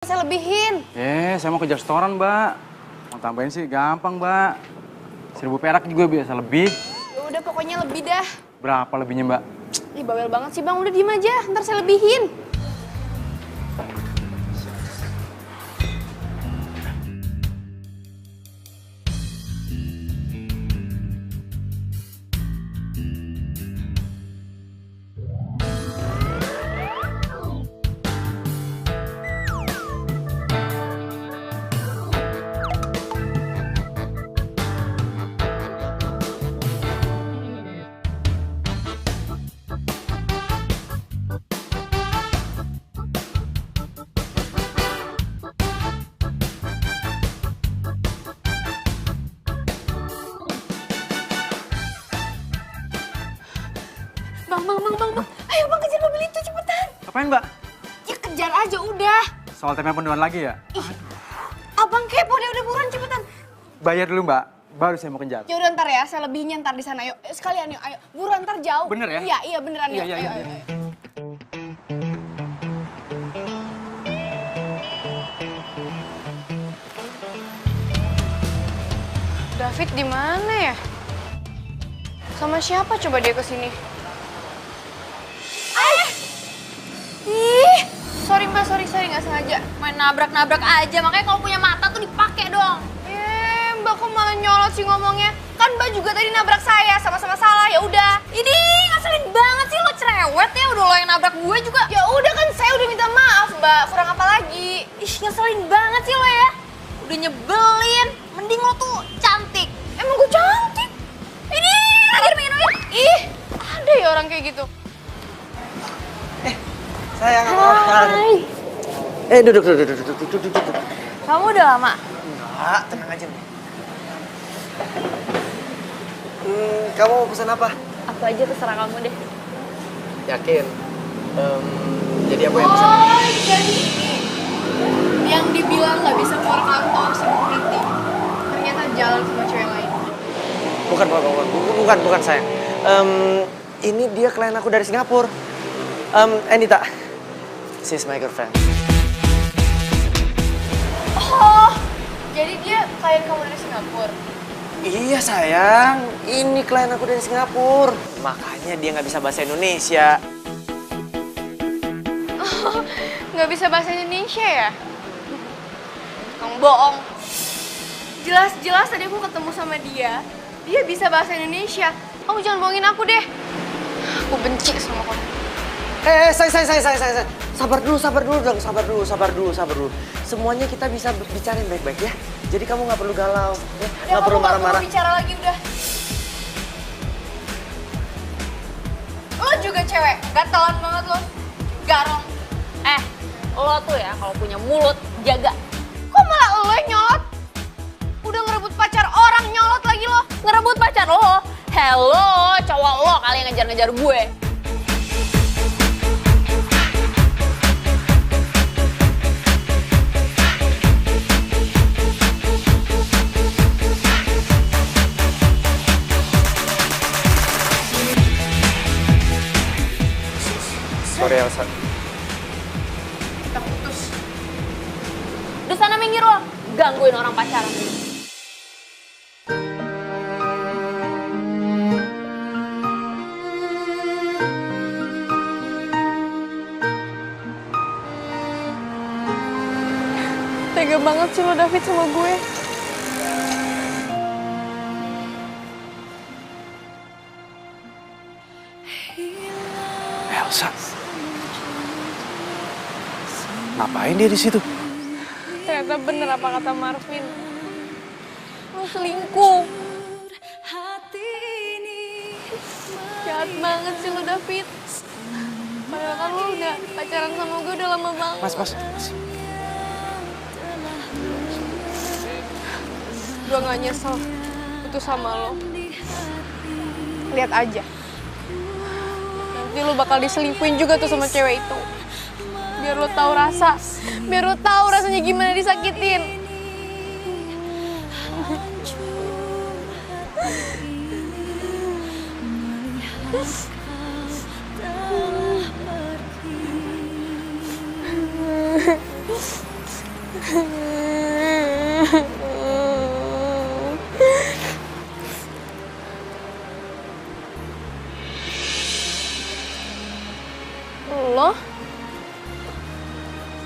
Saya lebihin. Saya mau kejar setoran, Mbak. Mau tambahin sih gampang, Mbak. 1000 perak juga biasa lebih. Ya udah pokoknya lebih dah. Berapa lebihnya, Mbak? Ih bawel banget sih Bang, udah diem aja, ntar saya lebihin. Bang. Ayo Bang kejar mobil itu cepetan. Apain, Mbak? Ya kejar aja udah. Soal tempe penduan lagi ya? Ih, abang kepo deh udah buruan cepetan. Bayar dulu, Mbak. Baru saya mau kejar. Ya udah ntar ya, saya lebihnya ntar di sana. Yuk, sekalian yuk, ayo. Buruan ntar jauh. Bener ya? Iya beneran yuk. Iya. Ayo. David di mana ya? Sama siapa coba dia kesini? Ih, sorry Mbak, sorry nggak sengaja. Main nabrak-nabrak aja, makanya kalau punya mata tuh dipakai dong. Mbak kok malah nyolot sih ngomongnya? Kan Mbak juga tadi nabrak saya, sama-sama salah. Ya udah. Ini ngeselin banget sih lo cerewet ya, udah lo yang nabrak gue juga. Ya udah kan saya udah minta maaf Mbak, kurang apa lagi? Ih, ngeselin banget sih lo ya. Udah nyebelin, mending lo tuh cantik. Emang gue cantik? Ini, minggir. Ih, ada ya orang kayak gitu. Sayang, Hai. duduk. Kamu udah lama? Enggak, tenang aja nih. Kamu pesan apa? Apa aja terserah kamu deh. Yakin? Jadi apa yang pesan? Oh, jadi ini. Yang dibilang nggak bisa keluar kantor sibuk meeting. Ternyata jalan sama cewek lain. Bukan sayang. Ini dia klien aku dari Singapura. Anita, she's my girlfriend. Oh, jadi dia klien kamu dari Singapura? Iya sayang, ini klien aku dari Singapura. Makanya dia nggak bisa bahasa Indonesia. Oh, nggak bisa bahasa Indonesia ya? Kamu bohong. Jelas-jelas tadi aku ketemu sama dia bisa bahasa Indonesia. Kamu jangan bohongin aku deh. Aku benci sama kamu. Saya. Sabar dulu. Semuanya kita bisa bicarain baik-baik ya. Jadi kamu nggak perlu galau, ya. Nggak perlu marah-marah. Bicara lagi udah. Lo juga cewek, gatelan banget lo. Garong. Lo tuh ya kalau punya mulut jaga. Kok malah lo yang nyolot? Udah ngerebut pacar orang, nyolot lagi lo. Ngerebut pacar lo. Hello, cowok lo kali yang ngejar-ngejar gue. Sorry Elsa. Kita putus. Di sana minggir lo, gangguin orang pacaran. Tega banget sih lo David sama gue. Elsa. Ngapain dia di situ? Ternyata bener apa kata Marvin. Lo selingkuh. Jahat banget sih lo David. Padahal kan lo udah pacaran sama gue udah lama banget. Mas. Gue gak nyesel putus sama lo. Lihat aja. Nanti lo bakal diselingkuhin juga tuh sama cewek itu. Biar lo tahu rasa. Biar lo tahu rasanya gimana disakitin. Lo?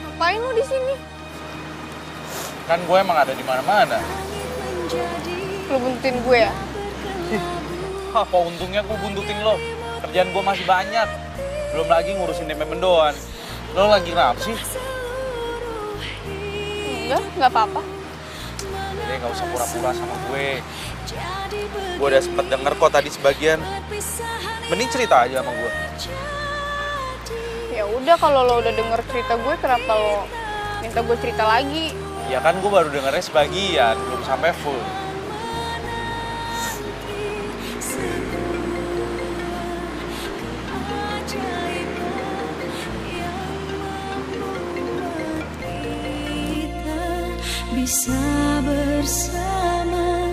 Ngapain lo di sini? Kan gue emang ada di mana-mana. Lo buntutin gue ya? Apa untungnya gue buntutin lo? Kerjaan gue masih banyak. Belum lagi ngurusin DP mendoan. Lo lagi kenapa sih? Enggak apa-apa. Jadi nggak usah pura-pura sama gue. Gue udah sempet denger kok tadi sebagian. Mending cerita aja sama gue. Ya udah, kalau lo udah denger cerita gue, kenapa lo minta gue cerita lagi? Ya kan gue baru dengernya sebagian, belum sampai full. Bisa bersama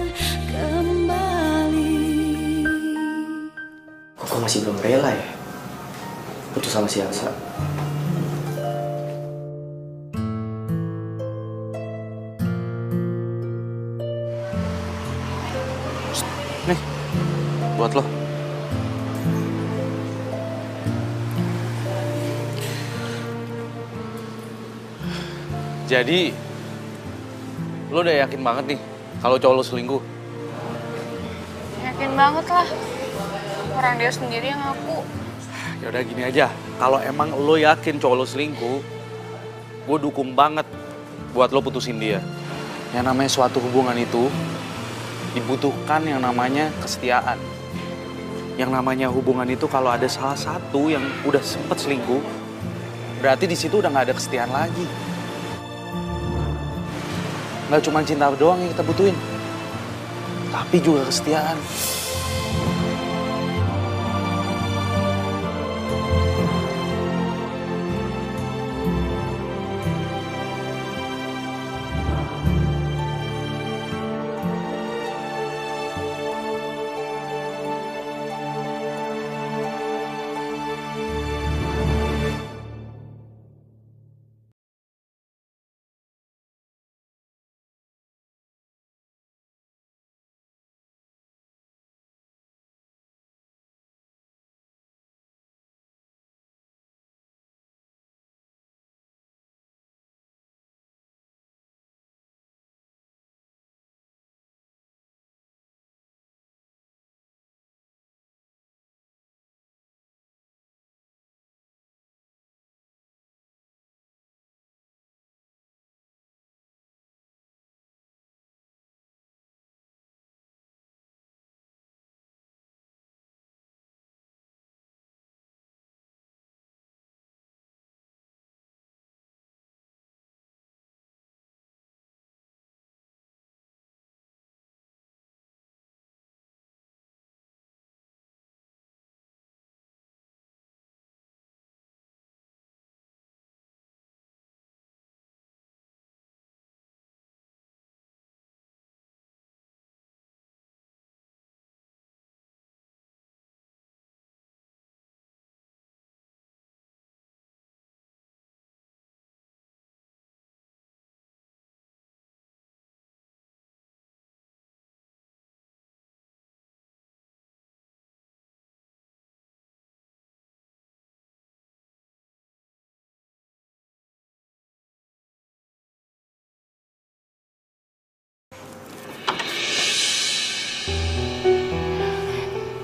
kembali. Kok masih belum rela ya putus sama si Elsa? Nih, buat lo. Jadi, lo udah yakin banget nih kalau cowok lo selingkuh? Yakin banget lah. Orang dia sendiri yang ngaku. Ya udah gini aja, kalau emang lo yakin cowok lo selingkuh, gue dukung banget buat lo putusin dia. Yang namanya suatu hubungan itu dibutuhkan yang namanya kesetiaan. Yang namanya hubungan itu kalau ada salah satu yang udah sempet selingkuh, berarti di situ udah nggak ada kesetiaan lagi. Nggak cuma cinta doang yang kita butuhin, tapi juga kesetiaan.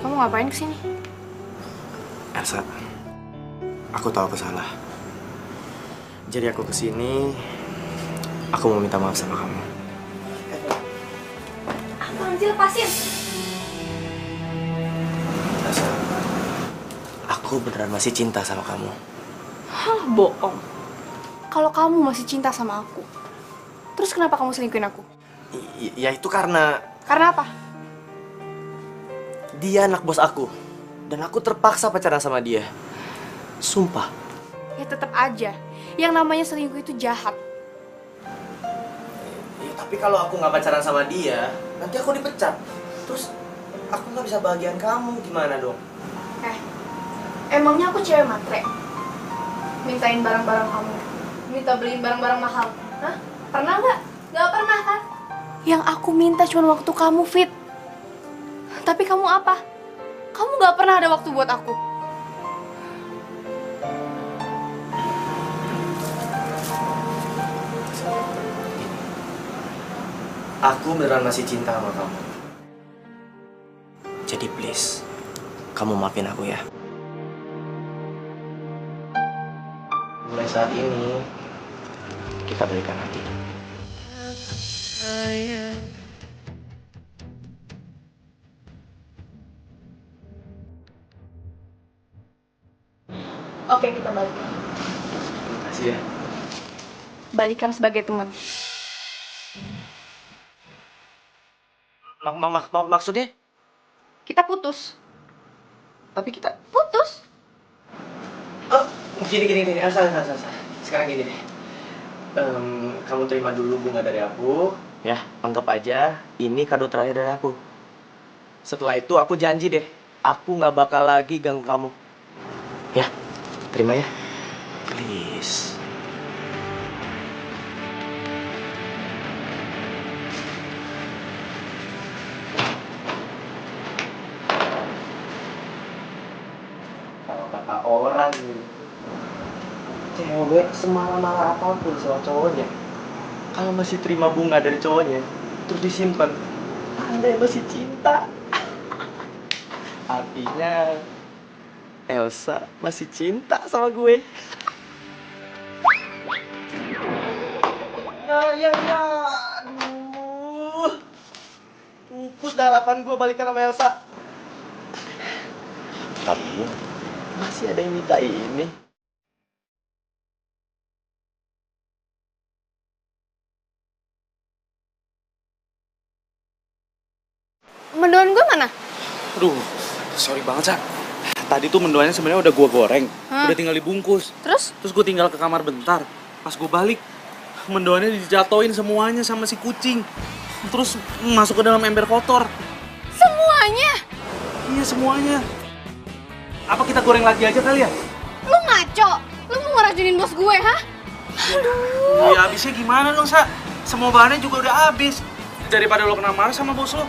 Kamu ngapain kesini? Elsa, aku tahu aku salah. Jadi aku kesini, aku mau minta maaf sama kamu. Apaan sih, lepasin? Elsa, aku beneran masih cinta sama kamu. Hah, bohong. Kalau kamu masih cinta sama aku, terus kenapa kamu selingkuhin aku? Ya itu karena... Karena apa? Dia anak bos aku. Dan aku terpaksa pacaran sama dia. Sumpah. Ya tetap aja, yang namanya selingkuh itu jahat. Ya, tapi kalau aku nggak pacaran sama dia, nanti aku dipecat. Terus aku nggak bisa bahagian kamu, gimana dong? Emangnya aku cewek matre? Mintain barang-barang kamu, minta beliin barang-barang mahal, hah? Pernah nggak? Nggak pernah kan? Yang aku minta cuma waktu kamu fit. Tapi kamu apa? Kamu nggak pernah ada waktu buat aku. Aku beneran masih cinta sama kamu. Jadi please, kamu maafin aku ya. Mulai saat ini, kita balikan lagi. Oke, kita balikan. Terima kasih ya. Balikan sebagai teman. Maksudnya? Kita putus. Tapi kita... Putus? Oh, gini. Elsa. Sekarang gini deh. Kamu terima dulu bunga dari aku. Ya, anggap aja ini kado terakhir dari aku. Setelah itu aku janji deh, aku nggak bakal lagi ganggu kamu. Ya, terima ya. Please. Kalau kata orang nih, cewek semarah-marah apapun sama cowoknya, kalau masih terima bunga dari cowoknya, terus disimpan, Anda masih cinta. Artinya Elsa masih cinta sama gue. Ya. Aduh. Pupus dah harapan gue balikan sama Elsa. Tapi masih ada yang minta ini. Mendoan gue mana? Aduh, sorry banget, Sa. Tadi tuh mendoannya sebenarnya udah gua goreng, Hah? udah tinggal dibungkus. Terus? Terus gue tinggal ke kamar bentar. Pas gue balik, mendoannya dijatoin semuanya sama si kucing. Terus masuk ke dalam ember kotor. Semuanya? Iya, semuanya. Apa kita goreng lagi aja kali ya? Lu ngaco? Lu mau ngeracunin bos gue, hah? Aduh. Ya habisnya gimana dong, Sa? Semua bahannya juga udah habis. Daripada lo kena marah sama bos lo.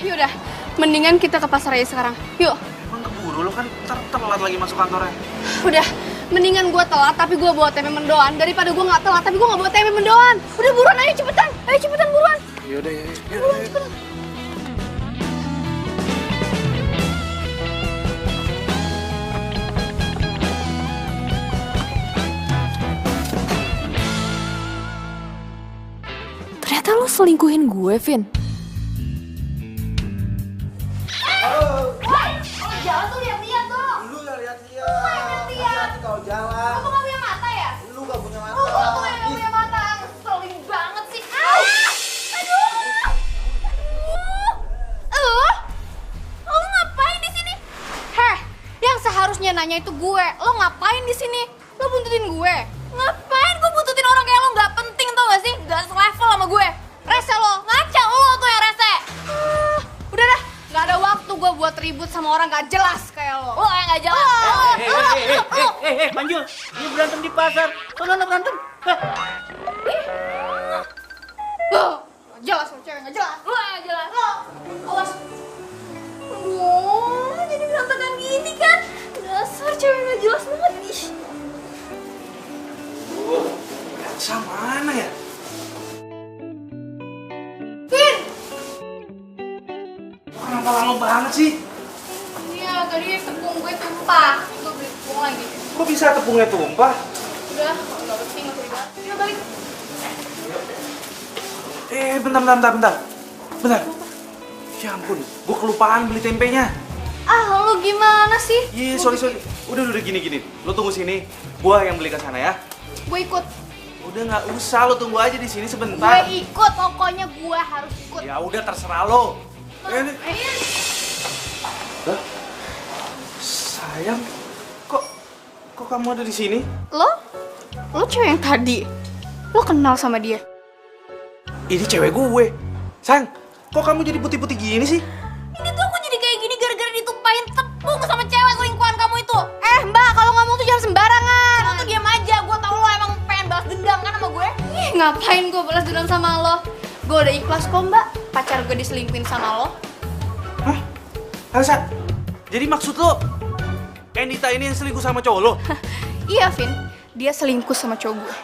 Yaudah, mendingan kita ke pasar aja sekarang. Yuk. Emang keburu lo kan telat lagi masuk kantornya. Udah, mendingan gue telat tapi gue bawa tempe mendoan daripada gue nggak telat tapi gue nggak bawa tempe mendoan. Udah buruan, ayo cepetan buruan. Yaudah, ya. Buruan, cepetan. Ternyata lo selingkuhin gue, Vin. Jalan tuh lihat-lihat dong. Lu gak lihat-lihat. Lu gak lihat-lihat. Hati-hati kalau jalan. Kamu gak punya mata ya? Lu gak punya mata. Lu tuh yang gak punya mata. Ngeselin banget sih. Aduh. Lo ngapain di sini? Heh, yang seharusnya nanya itu gue. Lo ngapain di sini? Lo buntutin gue. Ngapain gue buntutin orang kayak lo? Gak penting tau gak sih? Gak selevel sama gue. Rese lo, ngaca lo tuh yang rese. Udah dah, gak ada waktu gue buat ribut sama orang gak jelas kayak lo. Lo yang gak jelas. Manjul, ini berantem di pasar. Sono berantem. Gak jelas lo, cewek gak jelas. Lo yang gak jelas. Lo, awas. Aduh, jadi berantakan gini kan. Dasar cewek gak jelas banget. Ih. Elsa mana ya? Vin! Kenapa lama banget sih? Iya, tadi tepung gue tumpah. Gue beli tepung lagi. Kok bisa tepungnya tumpah? Udah, kalau gak penting gak usah dibahas. Yuk balik. Bentar. Ya ampun, gue kelupaan beli tempenya. Ah, lo gimana sih? Iya, sorry. Udah gini. Lo tunggu sini, gue yang beli ke sana ya. Gue ikut. Udah nggak usah, lo tunggu aja di sini sebentar. Gue ikut, pokoknya gue harus ikut. Ya udah terserah lo. Ayo. Hah? Sayang, kok kamu ada di sini? Lo cewek yang tadi. Lo kenal sama dia? Ini cewek gue. Sayang, kok kamu jadi putih-putih gini sih? Ini tuh aku jadi kayak gini gara-gara ditumpahin tepung sama cewek selingkuhan kamu itu. Mbak, kalau ngomong tuh jangan sembarangan. Lo tuh diam aja, gue tau lo emang pengen balas dendam kan sama gue. Ih, ngapain gue balas dendam sama lo? Gue udah ikhlas kok mbak, pacar gue diselingkuhin sama lo. Hah? Elsa, jadi maksud lo Endita ini yang selingkuh sama cowok lo? Iya Vin, dia selingkuh sama cowok gue.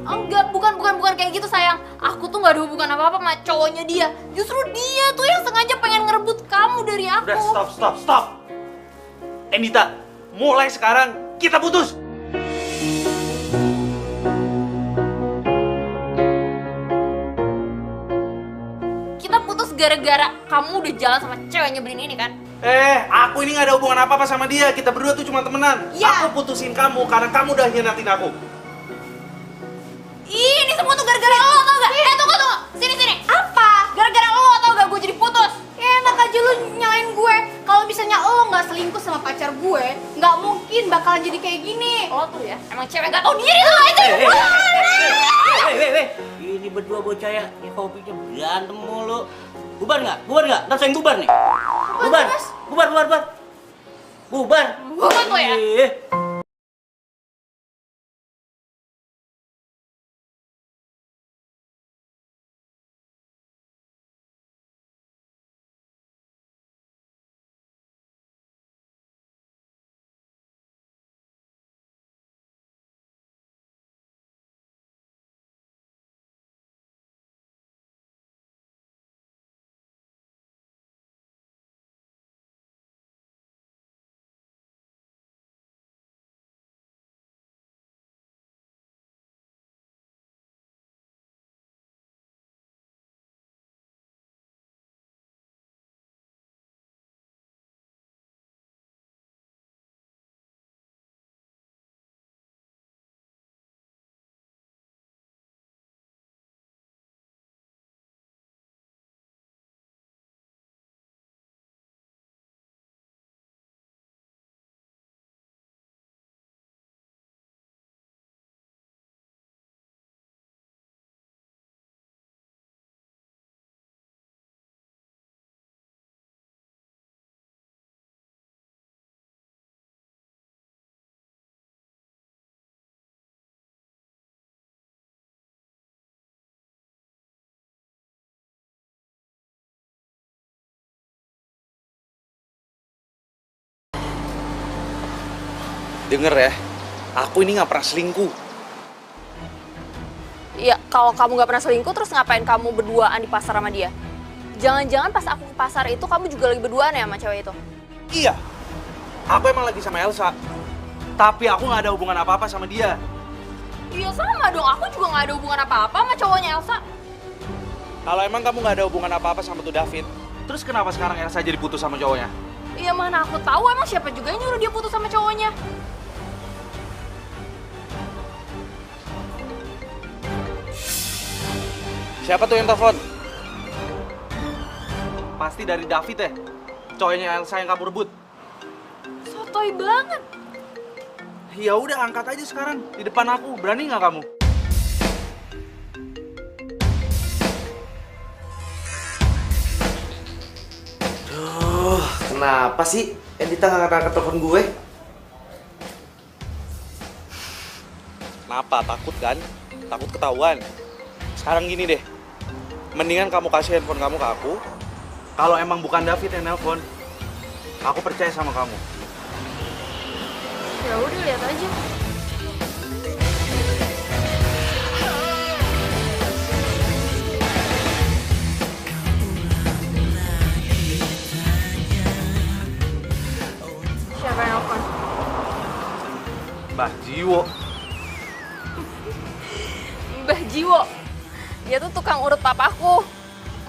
Enggak, bukan kayak gitu sayang. Aku tuh gak ada hubungan apa-apa sama cowoknya dia. Justru dia tuh yang sengaja pengen ngerebut kamu dari aku. Udah, stop. Endita, mulai sekarang kita putus. Kita putus gara-gara kamu udah jalan sama cewek nyebelin ini kan? Aku ini gak ada hubungan apa-apa sama dia. Kita berdua tuh cuma temenan. Ya. Aku putusin kamu karena kamu udah hianatin aku. Ini semua tuh gara-gara lo tau gak? Tunggu. Sini. Apa? Gara-gara lo tau gak gue jadi putus? Ya enak aja lo nyalain gue. Kalau misalnya lo gak selingkuh sama pacar gue, gak mungkin bakalan jadi kayak gini. Lo tuh ya, emang cewek gak tau diri lo aja. Ini berdua bocah ya hobinya berantem mulu. Bubar nggak? Ntar saya yang bubar nih. Bubar. Bubar lo ya. Denger ya, aku ini gak pernah selingkuh. Iya, kalau kamu gak pernah selingkuh, terus ngapain kamu berduaan di pasar sama dia? Jangan-jangan pas aku ke pasar itu, kamu juga lagi berduaan ya sama cewek itu? Iya, aku emang lagi sama Elsa. Tapi aku gak ada hubungan apa-apa sama dia. Iya sama dong, aku juga gak ada hubungan apa-apa sama cowoknya Elsa. Kalau emang kamu gak ada hubungan apa-apa sama tuh David, terus kenapa sekarang Elsa jadi putus sama cowoknya? Iya mana aku tahu, emang siapa juga yang nyuruh dia putus sama cowoknya? Siapa tuh yang telepon? Pasti dari David ya? Cowoknya Elsa yang kamu rebut. Sotoy banget. Ya udah angkat aja sekarang di depan aku. Berani nggak kamu? Duh, kenapa sih Endita nggak angkat telepon gue? Kenapa? Takut kan? Takut ketahuan. Sekarang gini deh. Mendingan kamu kasih handphone kamu ke aku. Kalau emang bukan David yang nelpon, aku percaya sama kamu. Ya udah lihat aja. Siapa yang nelfon? Mbah Jiwo. Mbah Jiwo. Dia tuh tukang urut papaku.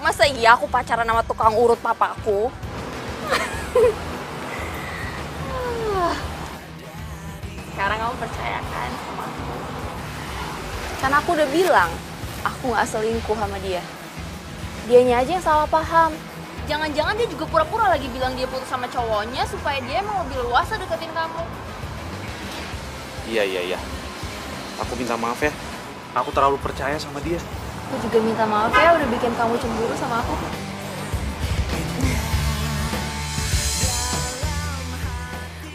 Masa iya aku pacaran sama tukang urut papaku? Sekarang kamu percaya kan sama aku? Kan aku udah bilang, aku gak selingkuh sama dia. Dianya aja yang salah paham. Jangan-jangan dia juga pura-pura lagi bilang dia putus sama cowoknya supaya dia emang lebih luasa deketin kamu. Iya. Aku minta maaf ya. Aku terlalu percaya sama dia. Aku juga minta maaf ya udah bikin kamu cemburu sama aku.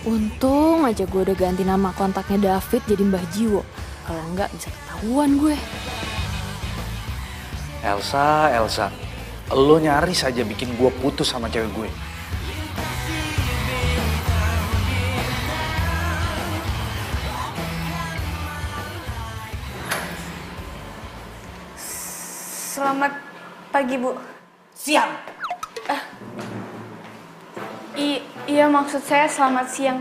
Untung aja gue udah ganti nama kontaknya David jadi Mbah Jiwo. Kalau enggak bisa ketahuan gue. Elsa, lo nyaris aja bikin gue putus sama cewek gue. Selamat pagi, Bu. Siang. Iya, maksud saya selamat siang.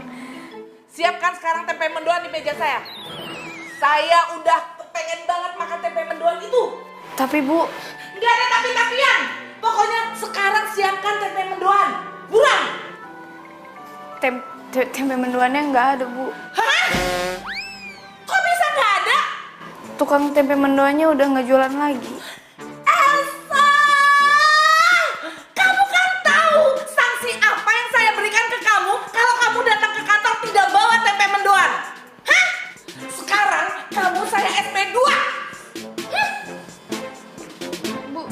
Siapkan sekarang tempe mendoan di meja saya. Saya udah pengen banget makan tempe mendoan itu. Tapi, Bu... Nggak ada tapi-tapian. Pokoknya sekarang siapkan tempe mendoan. Buruan. Tempe mendoannya nggak ada, Bu. Hah? Kok bisa nggak ada? Tukang tempe mendoannya udah nggak jualan lagi. Elsa! Kamu kan tahu sanksi apa yang saya berikan ke kamu kalau kamu datang ke kantor tidak bawa tempe mendoan. Hah? Sekarang kamu saya SP2. Bu.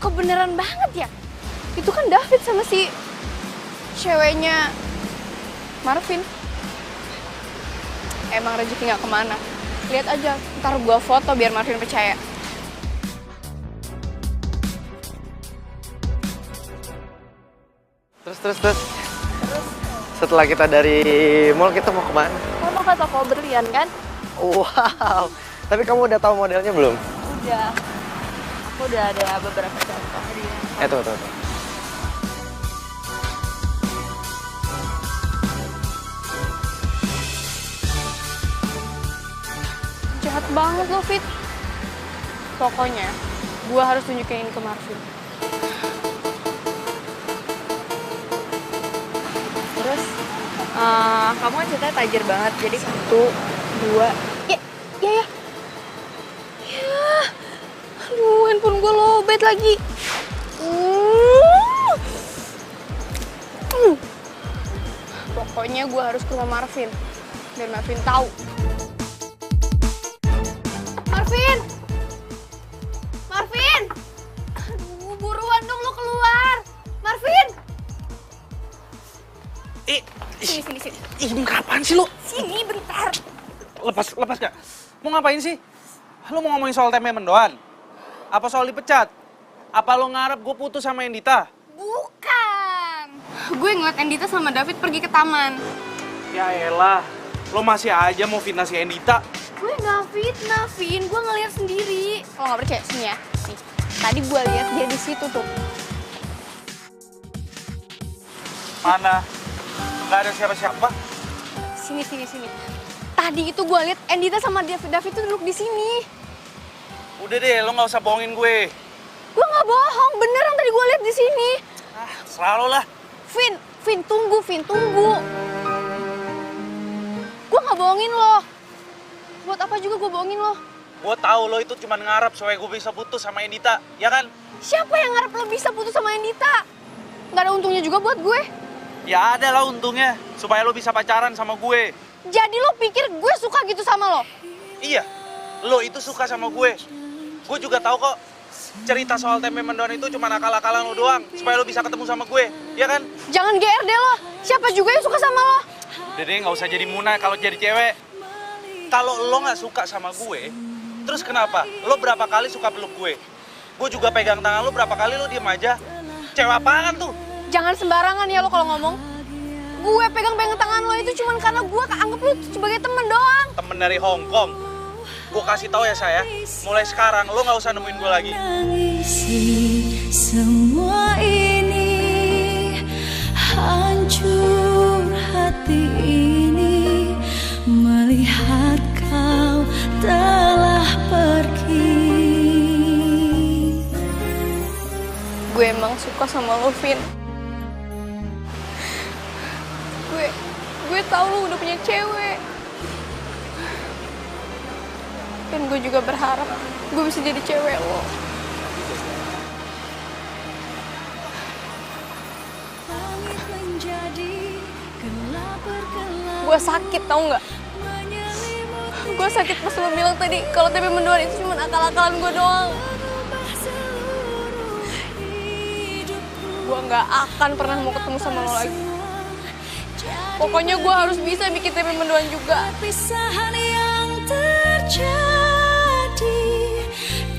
Kebeneran banget ya? Itu kan David sama si ceweknya Marvin. Emang rezeki nggak kemana. Lihat aja, ntar gua foto biar Marvin percaya. Terus. Setelah kita dari mall, kita mau kemana? Mau ke toko berlian kan? Wow, tapi kamu udah tahu modelnya belum? Udah. Aku udah ada beberapa contoh. Tuh. Jahat banget lo, Fit. Pokoknya, gua harus tunjukin ini ke Marvin. Terus, kamu kan ceritanya tajir banget. Jadi 1, 2... Ya. Aduh, handphone gue lowbat lagi. Pokoknya gue harus ke rumah Marvin. Biar Marvin tahu. Marvin! Aduh, buruan dong lo keluar. Marvin! Sini. Ih, kapan sih lo? Sini, bentar. Lepas gak? Mau ngapain sih? Lo mau ngomongin soal tempe mendoan? Apa soal dipecat? Apa lo ngarep gue putus sama Endita? Bukan. Gue ngeliat Endita sama David pergi ke taman. Ya elah, lo masih aja mau fitnah si Endita. Gue gak fitnah, Vin. Gue ngeliat sendiri. Kalau gak percaya, sini ya. Nih, tadi gue lihat dia di situ tuh. Mana? Gak ada siapa-siapa. Sini. Tadi itu gue lihat Endita sama David tuh duduk di sini. Udah deh, lo nggak usah bohongin gue. Gue nggak bohong, beneran tadi gue lihat di sini. Selalu lah. Vin, Vin, tunggu, Vin, tunggu. Gue gak bohongin lo. Buat apa juga gue bohongin lo? Gue tahu lo itu cuma ngarep supaya gue bisa putus sama Endita, ya kan? Siapa yang ngarep lo bisa putus sama Endita? Gak ada untungnya juga buat gue. Ya ada lah untungnya, supaya lo bisa pacaran sama gue. Jadi lo pikir gue suka gitu sama lo? Iya, lo itu suka sama gue. Gue juga tahu kok, cerita soal tempe mendoan itu cuma akal-akalan lo doang, supaya lo bisa ketemu sama gue, ya kan? Jangan GR deh lo, siapa juga yang suka sama lo? Udah deh, nggak usah jadi Muna kalau jadi cewek. Kalau lo nggak suka sama gue, terus kenapa? Lo berapa kali suka peluk gue? Gue juga pegang tangan lo berapa kali lo diem aja? Cewek apaan tuh? Jangan sembarangan ya lo kalau ngomong. Gue pegang-pegang tangan lo itu cuma karena gue anggap lo sebagai temen doang. Temen dari Hong Kong. Gue kasih tahu ya saya, mulai sekarang lo nggak usah nemuin gue lagi. Semua ini hancur hati ini melihat kau telah pergi. Gue emang suka sama lo, Vin. Gue tahu lo udah punya cewek. Dan gue juga berharap gue bisa jadi cewek lo. Gue sakit, tau nggak? Gue sakit pas lo bilang tadi kalau tempe mendoan itu cuma akal-akalan gue doang. Gue nggak akan pernah mau ketemu sama lo lagi. Pokoknya gue harus bisa bikin tempe mendoan juga. Perpisahan yang terjadi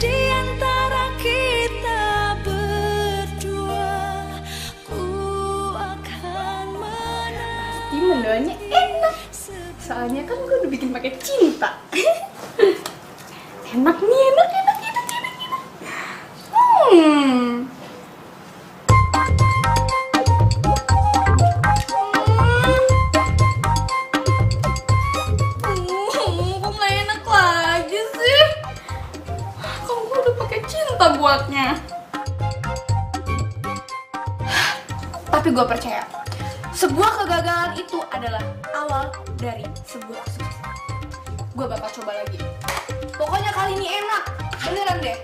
di antara kita berdua, ku akan menang. Pasti mendoannya enak. Soalnya kan gue udah bikin pakai cinta. Enak nih, enak. Kok nggak enak lagi sih? Kan gue udah pakai cinta buatnya. Tapi gue percaya, sebuah kegagalan itu adalah awal dari sebuah sukses. Gue bakal coba lagi. Pokoknya kali ini enak, beneran deh.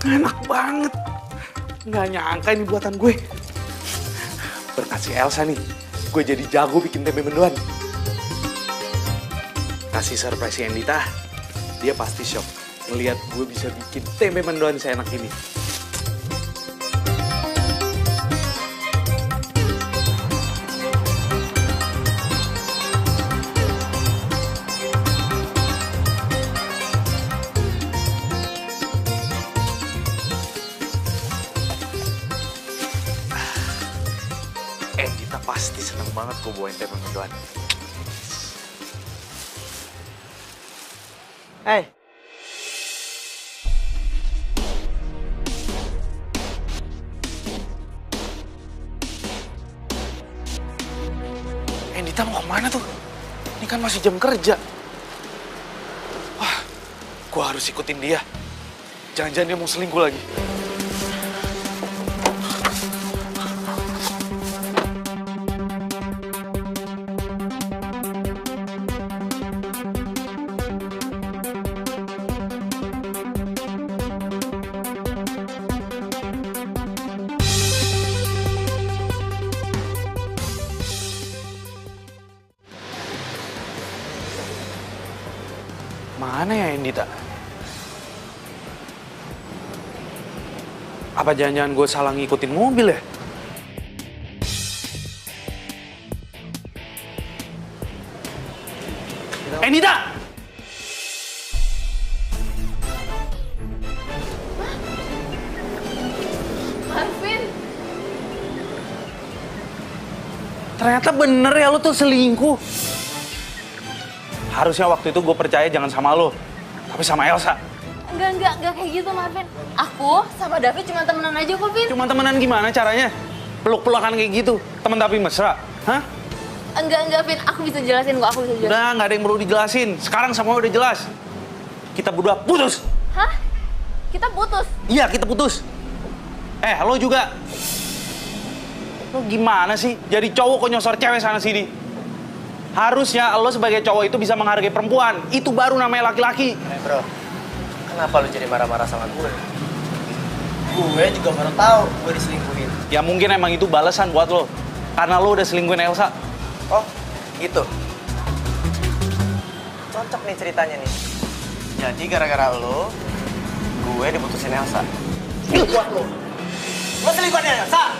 Enak banget. Nggak nyangka ini buatan gue. Berkat si Elsa nih, gue jadi jago bikin tempe mendoan. Kasih surprise si Endita, dia pasti shock ngeliat gue bisa bikin tempe mendoan seenak ini. Endita pasti seneng banget gue bawain tempe mendoan. Hey. Endita mau kemana tuh? Ini kan masih jam kerja. Wah, gue harus ikutin dia. Jangan-jangan dia mau selingkuh lagi. Mana ya Endita? Apa jangan-jangan gue salah ngikutin mobil ya? Endita! Marvin. Ternyata bener ya lo tuh selingkuh. Harusnya waktu itu gue percaya jangan sama lo, tapi sama Elsa. Enggak kayak gitu, Marvin. Aku sama David cuma temenan aja kok, Vin. Cuma temenan gimana caranya? Peluk-pelukan kayak gitu, temen tapi mesra, hah? Enggak, Vin. Aku bisa jelasin kok, aku bisa jelasin. Udah, nggak ada yang perlu dijelasin. Sekarang semua udah jelas. Kita berdua putus. Hah? Kita putus? Iya, kita putus. Lo juga. Lo gimana sih? Jadi cowok kok nyosor cewek sana sini? Harusnya lo sebagai cowok itu bisa menghargai perempuan. Itu baru namanya laki-laki. Bro, kenapa lu jadi marah-marah sama gue? Gue juga baru tahu gue diselingkuhin. Ya mungkin emang itu balasan buat lo. Karena lo udah selingkuhin Elsa. Oh, gitu. Cocok nih ceritanya nih. Jadi gara-gara lo, gue diputusin Elsa. Buat lo. Lo selingkuhin Elsa?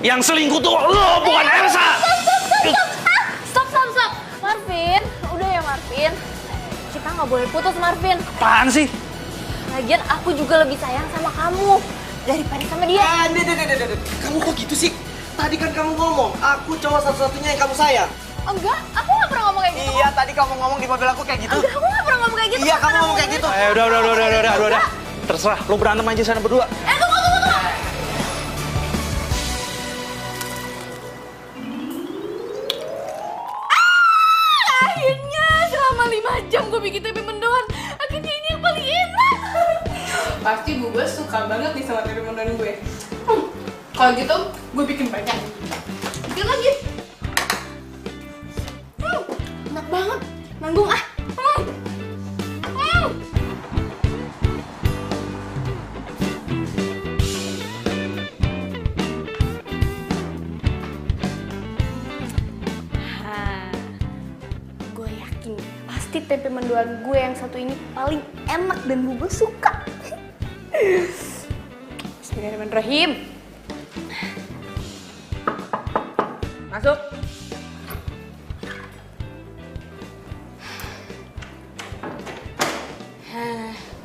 Yang selingkuh tuh lo, bukan Elsa! Stop. Marvin, udah ya Marvin. Kita nggak boleh putus Marvin. Apaan sih? Lagian aku juga lebih sayang sama kamu daripada sama dia. Kamu kok gitu sih? Tadi kan kamu ngomong, aku cowok satu-satunya yang kamu sayang. Enggak, aku nggak pernah ngomong kayak gitu. Iya, tadi kamu ngomong di mobil aku kayak gitu. Enggak, aku nggak pernah ngomong kayak gitu. Iya, kamu ngomong kayak gitu. Udah. Terserah, lo berantem aja sana berdua. Tunggu. Akhirnya selama 5 jam gue bikin tempe mendoan. Akhirnya ini yang paling enak. Pasti Bu Bos suka banget nih sama tempe mendoan gue. Kalau gitu, gue bikin banyak. Bikin lagi. Enak banget. Nanggung ah. Gue yakin pasti tempe mendoan gue yang satu ini paling enak dan Bu Bos suka. Bismillahirrahmanirrahim. Masuk.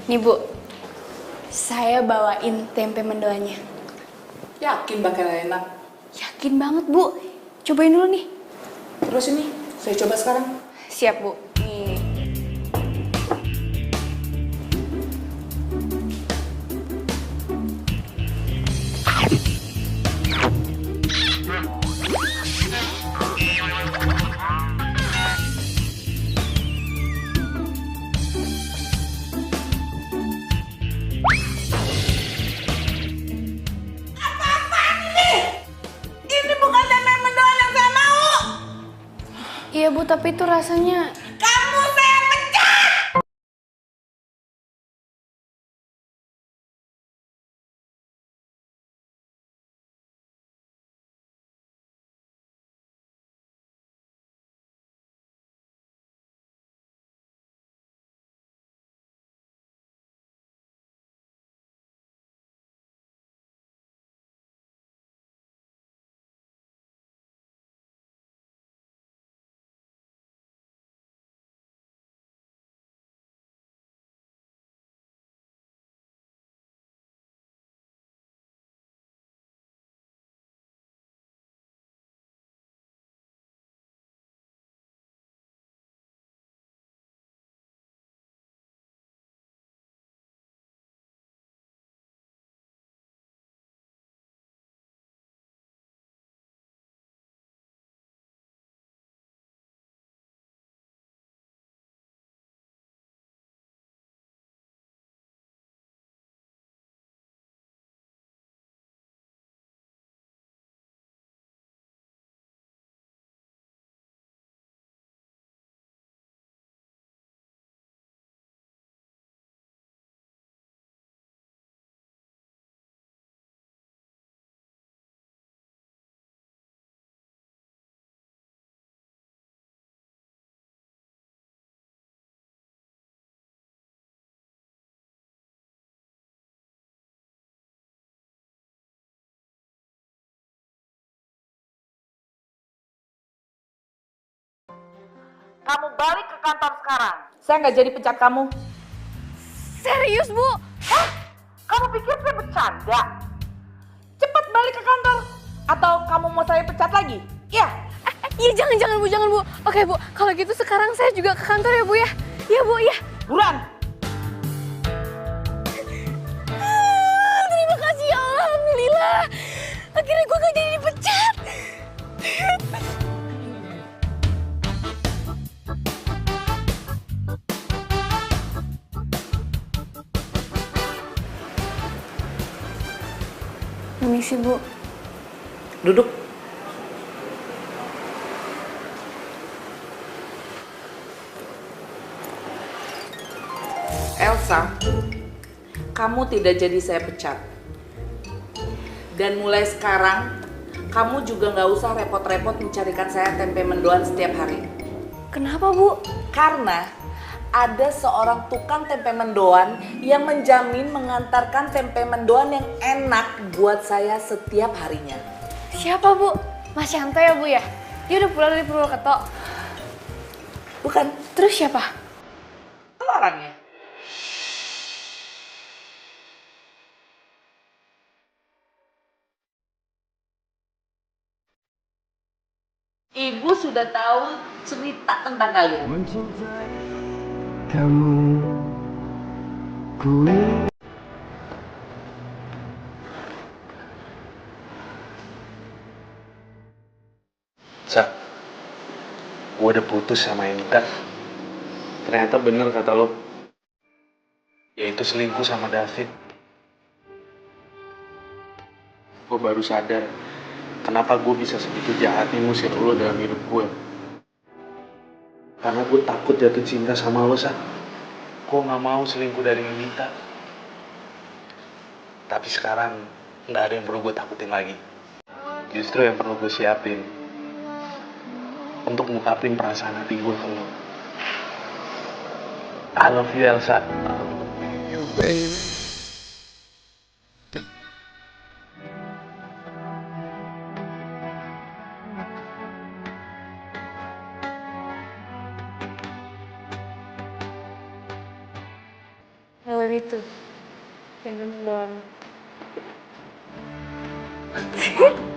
Nih Bu, saya bawain tempe mendoannya. Yakin bakal enak? Yakin banget Bu, cobain dulu nih. Terus ini, saya coba sekarang. Siap Bu, nih. Iya Bu, tapi itu rasanya... Kamu saya pecat! Kamu balik ke kantor sekarang. Saya nggak jadi pecat kamu. Serius Bu? Hah? Kamu pikir saya bercanda? Cepat balik ke kantor. Atau kamu mau saya pecat lagi? Ya. Iya jangan Bu. Oke Bu, kalau gitu sekarang saya juga ke kantor ya Bu ya. Iya Bu ya. Buruan. Terima kasih ya Allah, alhamdulillah. Akhirnya gue gak jadi dipecat. Permisi, Bu. Duduk. Elsa, kamu tidak jadi saya pecat. Dan mulai sekarang, kamu juga nggak usah repot-repot mencarikan saya tempe mendoan setiap hari. Kenapa, Bu? Karena ada seorang tukang tempe mendoan yang menjamin mengantarkan tempe mendoan yang enak buat saya setiap harinya. Siapa, Bu? Mas Yanto ya, Bu ya? Dia udah pulang dari Purwokerto. Bukan. Terus siapa? Itu orangnya. Ibu sudah tahu cerita tentang kalian. Mencintai kamu, ku Sak, gue udah putus sama Intan. Ternyata bener kata lo, yaitu selingkuh sama David. Gue baru sadar kenapa gue bisa segitu jahatnya ngusir lo dalam hidup gue. Karena gue takut jatuh cinta sama lo, Sak. Gue gak mau selingkuh dari Mimita. Tapi sekarang gak ada yang perlu gue takutin lagi. Justru yang perlu gue siapin untuk ngungkapin perasaan hati gue ke lo. I love you, Elsa. you baby. Lewat itu. Yang belum. Akim.